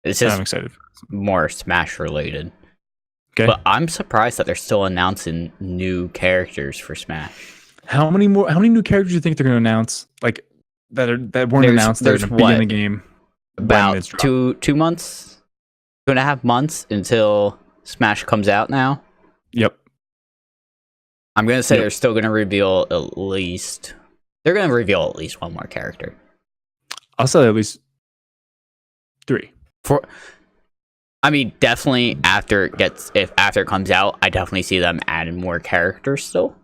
it's And just I'm excited. more Smash related. Okay. But I'm surprised that they're still announcing new characters for Smash. How many new characters do you think they're going to announce? Like that weren't There's- announced. They're there's going to be what? in the game. when About it's dropped? 2 months, 2.5 months until Smash comes out now. Yep. I'm gonna say Yep. they're still gonna reveal at least. They're gonna reveal at least one more character. I'll say at least 3. I mean, definitely after it comes out, I definitely see them adding more characters still.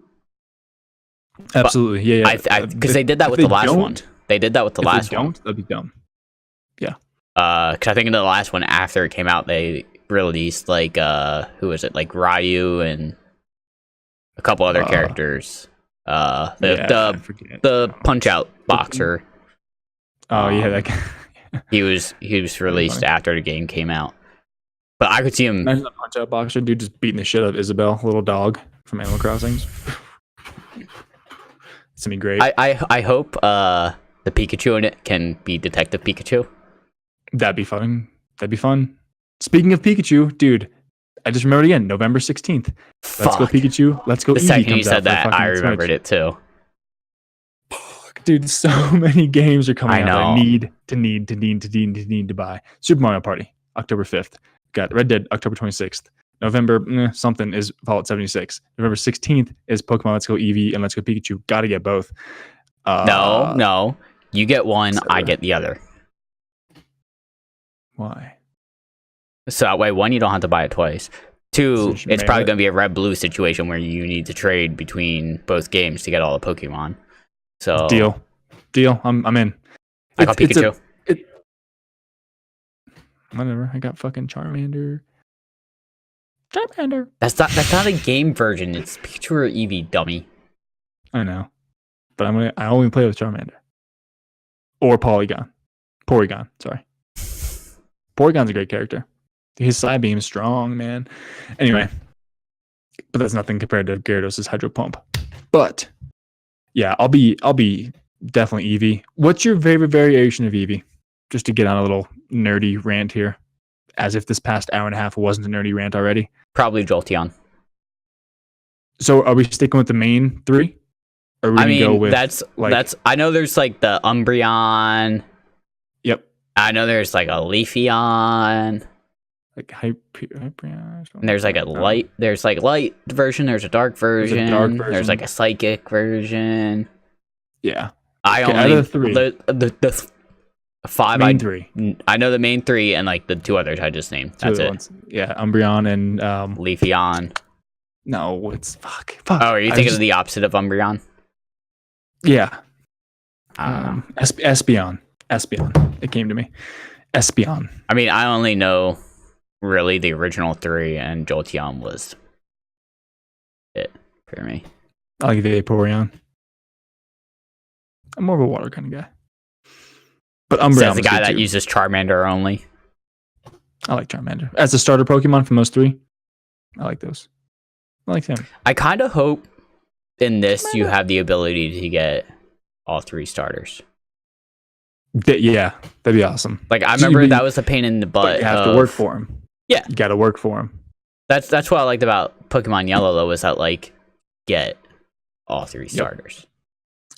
Absolutely. Yeah. Because they did that if with they the last one. don't- They did that with the if they last one. don't, that'd be dumb. Because I think in the last one after it came out, they released like who is it? Like Ryu and a couple other characters. I The forget. Punch Out boxer. Oh yeah, that guy. He was released funny. after the game came out. But I could see him. Imagine the Punch Out boxer dude just beating the shit out of Isabelle, little dog from Animal Crossing. It's gonna be great. I hope the Pikachu in it can be Detective Pikachu. That'd be fun. That'd be fun. Speaking of Pikachu, dude, I just remembered again. November 16th. Let's go Fuck. Pikachu. Let's go. The Eevee second you comes out said for that, fucking I remembered Switch. it too. Fuck, dude, so many games are coming I out that I know. need to buy. Super Mario Party, October 5th. Got Red Dead, October 26th. November something is Fallout 76. November 16th is Pokemon Let's Go Eevee and Let's Go Pikachu. Gotta get both. No. You get one, I get the other. Why? So that way, one, you don't have to buy it twice. So Two, you should it's mail probably it. going to be a red-blue situation where you need to trade between both games to get all the Pokemon. So Deal. I'm in. I got It's a- Pikachu. Whatever. I got fucking Charmander. That's not a game version. It's Pikachu or Eevee, dummy. I know, but I only play with Charmander or Porygon. Sorry, Porygon's a great character. His side beam is strong, man. Anyway, but that's nothing compared to Gyarados' Hydro Pump. But yeah, I'll be definitely Eevee. What's your favorite variation of Eevee? Just to get on a little nerdy rant here, as if this past hour and a half wasn't a nerdy rant already. Probably Jolteon. So are we sticking with the main 3? Or are we I gonna go mean, with that's. I know there's like the Umbreon. Yep. I know there's like a Leafeon. Like Hyperion. And there's like a light. There's like light version. There's a dark There's a version. dark There's version. like a psychic version. Yeah. I Okay, out only of the 3. the 5. Main 3. I know the main 3 and like the 2 others I just named. Two That's other it. ones. Yeah, Umbreon and Leafeon. no, it's fuck. Oh, are you I thinking just- of the opposite of Umbreon? Yeah. I don't know. Espeon. It came to me. Espeon. I mean, I only know really the original 3, and Jolteon was it for me. I like Vaporeon. I'm more of a water kind of guy. But Umbreon Says the was guy good that too. uses Charmander only. I like Charmander. As a starter Pokemon from those 3, I like those. I like him. I kind of hope in this you have the ability to get all 3 starters. Yeah, that'd be awesome. Like I So remember you'd be- that was a pain in the But butt. you have to work for him. Yeah. You got to work for him. That's what I liked about Pokemon Yellow though, was that like get all 3 starters.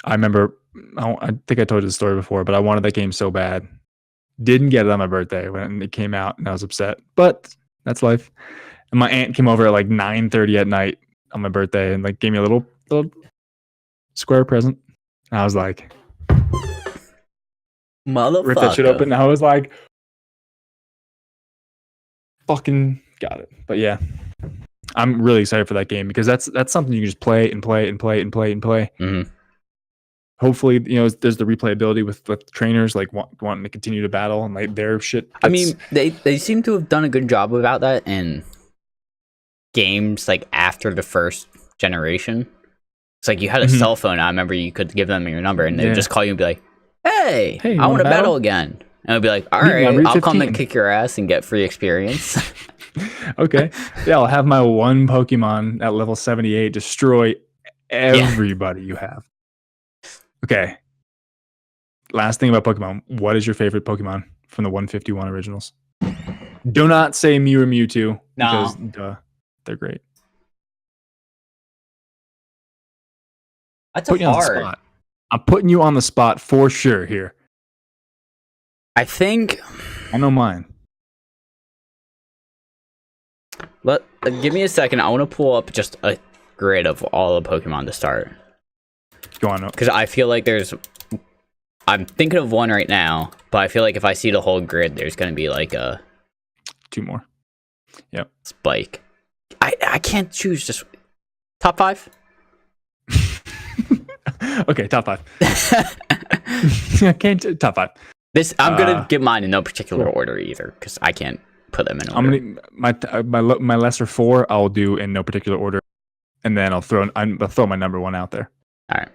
I remember, I think I told you the story before, but I wanted that game so bad. Didn't get it on my birthday when it came out, and I was upset. But that's life. And my aunt came over at like 9:30 at night on my birthday and like gave me a little square present. And I was like, Motherfucker. ripped that shit open. And I was like, fucking got it. But yeah, I'm really excited for that game because that's something you can just play and play and play and play and play. Mhm. hopefully, there's the replayability with trainers like wanting to continue to battle and like their shit. I mean, they seem to have done a good job about that in games like after the first generation. It's like you had a cell phone. I remember you could give them your number and they would just call you and be like, "Hey, I want to battle again." And I'd be like, "All right, I'll come and kick your ass and get free experience." Okay, yeah, I'll have my one Pokemon at level 78 destroy everybody you have. Okay. Last thing about Pokemon. What is your favorite Pokemon from the 151 originals? Do not say Mew or Mewtwo. No. Because they're great. That's Put you on the spot. I'm putting you on the spot for sure here. I think. I know mine. Give me a second. I want to pull up just a grid of all the Pokemon to start. Go on. Because I feel like I'm thinking of one right now, but I feel like if I see the whole grid, there's going to be like a... 2 more. Yep. Spike. I can't choose just... Top 5? Okay, top 5. I can't... Top 5. I'm going to give mine in no particular order either, because I can't put them in order. I'm gonna my lesser 4 I'll do in no particular order, and then I'll throw my number 1 out there. All right.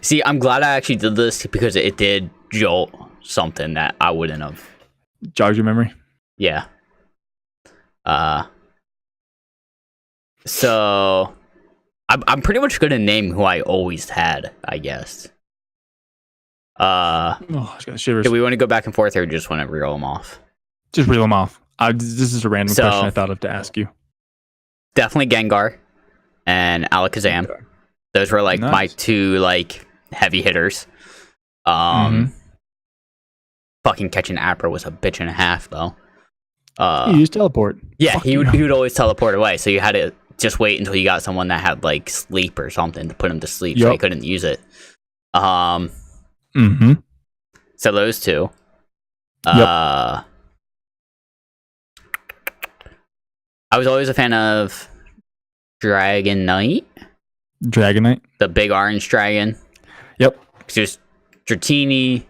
See, I'm glad I actually did this because it did jolt something that I wouldn't have. Jogged your memory? Yeah. So I'm pretty much gonna name who I always had, I guess. I just got shivers. Do we want to go back and forth or just want to reel them off? Just reel them off. This is a random question I thought of to ask you. Definitely Gengar and Alakazam. Gengar. Those were like my 2 like heavy hitters. Fucking catching Abra was a bitch and a half though. He used teleport. Yeah, he would always teleport away, so you had to just wait until you got someone that had like sleep or something to put him to sleep, so he couldn't use it. So those 2. I was always a fan of Dragonite. Dragonite? The big orange dragon. Yep. Just Dratini.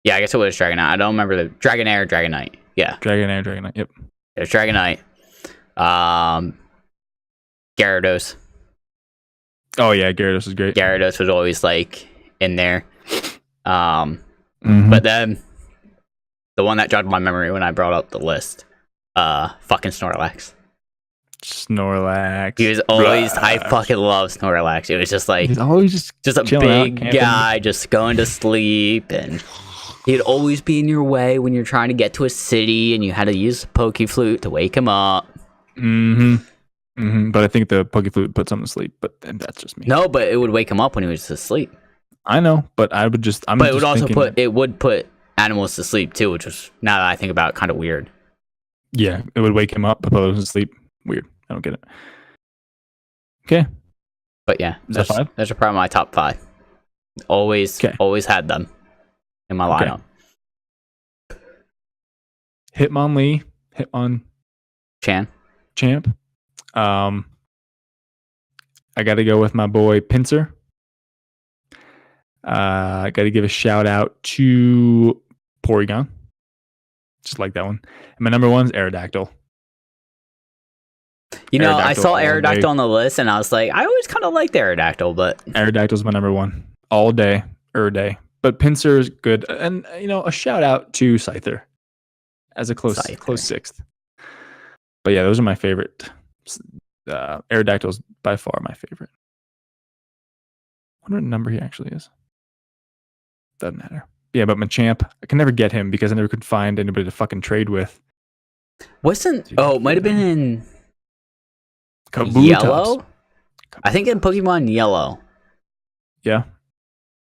Yeah, I guess it was Dragonite. I don't remember the Dragonair, Dragonite. Yeah. Dragonite. Yep. It was Dragonite. Gyarados. Oh yeah, Gyarados is great. Gyarados was always like in there. But then the one that jogged my memory when I brought up the list, fucking Snorlax. He was always... I fucking love Snorlax. It was just like... He's always just a big guy just going to sleep, and he'd always be in your way when you're trying to get to a city, and you had to use the Pokeflute to wake him up. But I think the Pokeflute puts him to sleep, but that's just me. No, but it would wake him up when he was asleep. I know, but I would just... But it would also put animals to sleep, too, which was, now that I think about it, kind of weird. Yeah, it would wake him up, but he was asleep. Weird. I don't get it. Okay. But yeah, those are probably my top 5. Always had them in my lineup. Hitmonlee, Champ. I got to go with my boy Pinsir. I got to give a shout out to Porygon. Just like that one. And my number 1 is Aerodactyl. I saw Aerodactyl on the list, and I was like, I always kind of liked Aerodactyl, but... Aerodactyl's my number 1. All day, day. But Pinsir is good. And, a shout out to Scyther as a close 6th. But yeah, those are my favorite. Aerodactyl's by far my favorite. I wonder what number he actually is. Doesn't matter. Yeah, but Machamp, I can never get him because I never could find anybody to fucking trade with. It might have been in Kabutops. Yellow? I think in Pokemon Yellow. Yeah.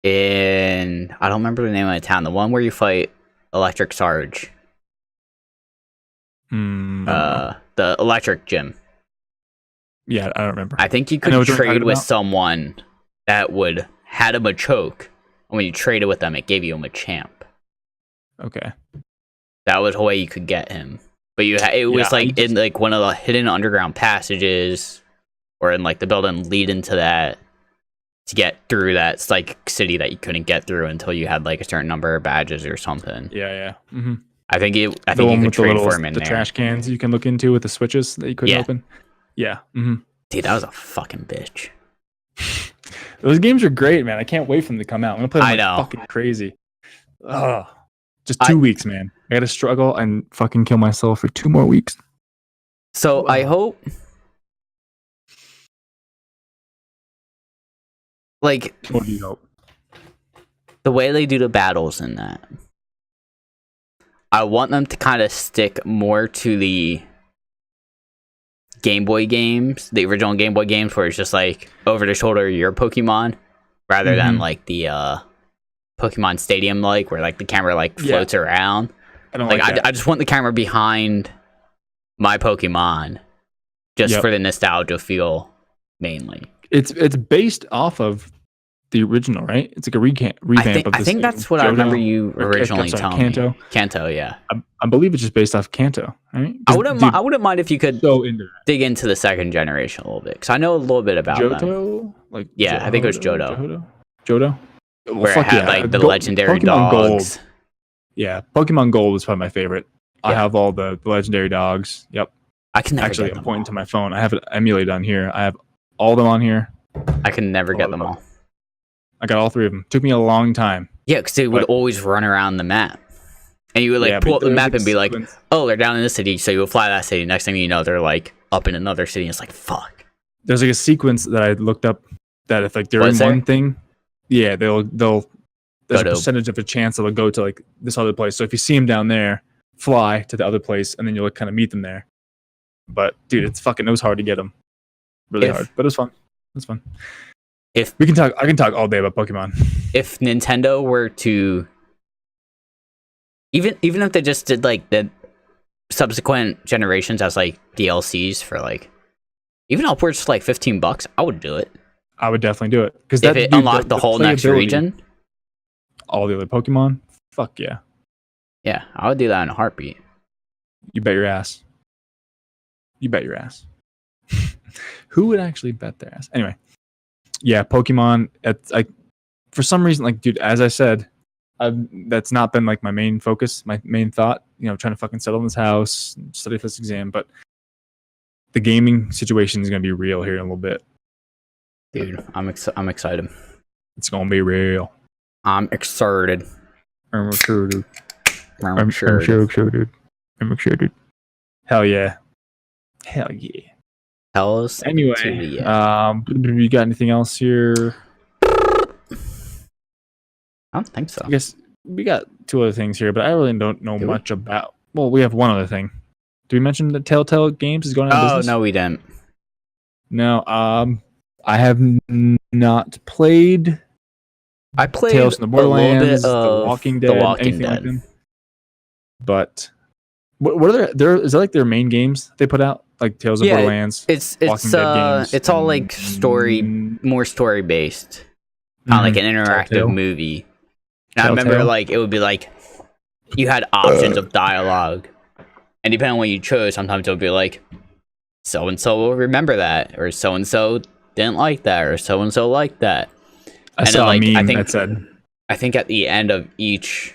I don't remember the name of the town. The one where you fight Electric Sarge. The Electric Gym. Yeah, I don't remember. I think you could trade with someone that had a Machoke. And when you traded with them, it gave you a Machamp. Okay. That was the way you could get him. But it was in like one of the hidden underground passages, or in like the building lead into that. to get through that psychic city that you couldn't get through until you had like a certain number of badges or something. Yeah. Mm-hmm. I think you The could one with trade the for him in the there. trash cans you can look into with the switches that you couldn't Yeah. open. Yeah. Mm-hmm. Dude, that was a fucking bitch. Those games are great, man. I can't wait for them to come out. I'm gonna play them I like know. fucking crazy. Ugh. Just 2 weeks, man. I gotta struggle and fucking kill myself for 2 more weeks. So I hope, like, What do you hope? the way they do the battles in that, I want them to kind of stick more to the Game Boy games, the original Game Boy games, where it's just like over the shoulder your Pokemon, rather than like the Pokemon Stadium, like where like the camera like floats around. I don't Like like that. I just want the camera behind my Pokemon, just for the nostalgia feel mainly. It's based off of the original, right? It's like a revamp of this. I think that's what I remember you originally telling Kanto. me. Kanto, yeah. I believe it's just based off Kanto, right? I wouldn't mind if you could so into dig into the second generation a little bit, because I know a little bit about them. Johto, like Yeah, I think it was Johto. Johto. Well, Where it fuck had yeah. like the Go- legendary Pokemon dogs. Gold. Yeah, Pokemon Gold was probably my favorite. I Yeah. have all the legendary dogs. Yep. I can never Actually, get I'm them pointing all. to my phone. I have it emulated on here. I have all of them on here. I can never get all them of all. I got all 3 of them. Took me a long time. Yeah, because they would But- always run around the map. And you would like Yeah, pull but up the there's, map like, and be like, sequence- oh, they're down in this city. So you would fly that city. Next thing you know, they're like up in another city. And it's like, fuck. there's like a sequence that I looked up that if like they're Was in there? one thing, yeah, they'll there's Go a to- percentage of a chance they'll go to like this other place. So if you see them down there, fly to the other place, and then you'll kind of meet them there. But dude, it was hard to get them, really If- hard. But it was fun. It was fun. If I can talk all day about Pokemon. if Nintendo were to even if they just did like the subsequent generations as like DLCs for like even upwards to like $15, I would do it. I would definitely do it because If it unlocked the whole next region, all the other Pokemon. Fuck yeah, yeah, I would do that in a heartbeat. you bet your ass. You bet your ass. Who would actually bet their ass? Anyway, yeah, Pokemon. For some reason, like, dude, as I said, that's not been like my main focus, my main thought. You know, trying to fucking settle in this house, study for this exam, but the gaming situation is gonna be real here in a little bit. Dude, I'm excited. It's gonna be real. I'm excited. I'm sure, dude. I'm sure. dude. I'm excited. Hell yeah. Hell yeah. Tell us. Anyway, you got anything else here? I don't think so. I guess we got 2 other things here, but I really don't know Do we? much about. Well, we have one other thing. Did we mention that Telltale Games is going out of Oh business? no, we didn't. No. I have not played I played Tales from the a little Borderlands, bit of The Walking Dead, The Walking anything like Dead. them. But what are their is that like their main games they put out? Like Tales of Yeah, Borderlands, It's Walking Dead games, it's all like story, more story based, kind of like an interactive Telltale. movie. And I remember Telltale. like it would be like you had options of dialogue, and depending on what you chose, sometimes it would be like so and so will remember that, or so and so didn't like that, or so and so liked that. I and saw then, like, a I meme think- that said, I think at the end of each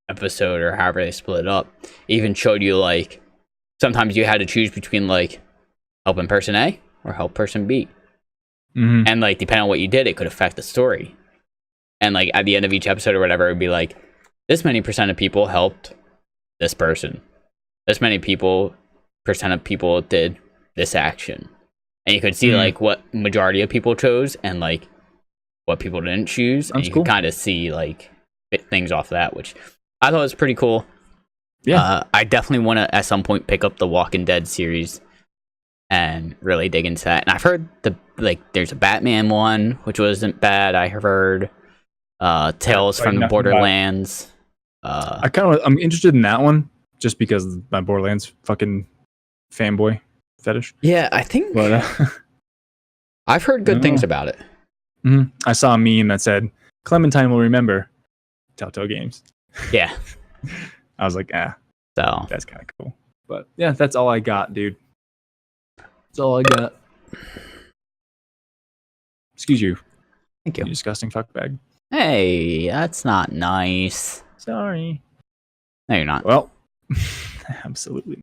episode or however they split it up, it even showed you like sometimes you had to choose between like helping person A or help person B. mhm. And like depending on what you did, it could affect the story. And like at the end of each episode or whatever, it would be like this many percent of people helped this person. This many percent of people did this action. And you could see like what majority of people chose and like what people didn't choose. And That's you cool. could kind of see like things off that, which I thought was pretty cool. Yeah. I definitely want to at some point pick up the Walking Dead series and really dig into that. And I've heard there's a Batman one, which wasn't bad. I heard Tales Like from the nothing Borderlands. I'm interested in that one just because of my Borderlands fucking fanboy fetish. Yeah, I think But I've heard good No. things about it. I saw a meme that said Clementine will remember Telltale Games. Yeah, I was like, so that's kind of cool. But yeah, that's all I got, dude. That's all I got. Excuse you. Thank You you. disgusting fuckbag. Hey, that's not nice. Sorry. No, you're not. Well, absolutely.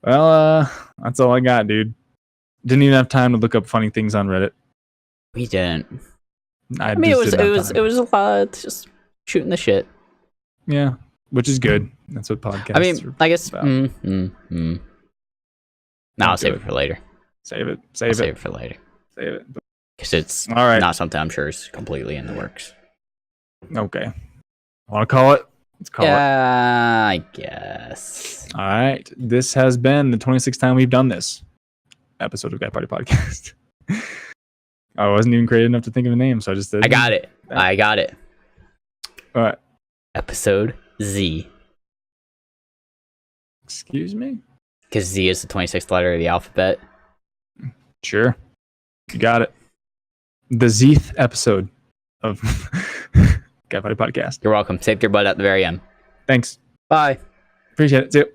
Well, that's all I got, dude. Didn't even have time to look up funny things on Reddit. We didn't. I mean, just didn't have it time. was a lot just shooting the shit. Yeah, which is good. That's what podcasts. I mean, I guess. about. No, I'll Don't save do it for later. Save it. I'll Save save it. it for later Save it. because it's All right. not something I'm sure is completely in the works. Okay. Want to call it? Let's call it. Yeah, I guess. All right. This has been the 26th time we've done this episode of Guy Party Podcast. I wasn't even creative enough to think of a name, so I just did. I got it. I got it. All right. Episode Z. Excuse me? Because Z is the 26th letter of the alphabet. Sure. You got it. The Zeeth episode of Guy Party Podcast. You're welcome. Saved your butt at the very end. Thanks. Bye. Appreciate it. See you.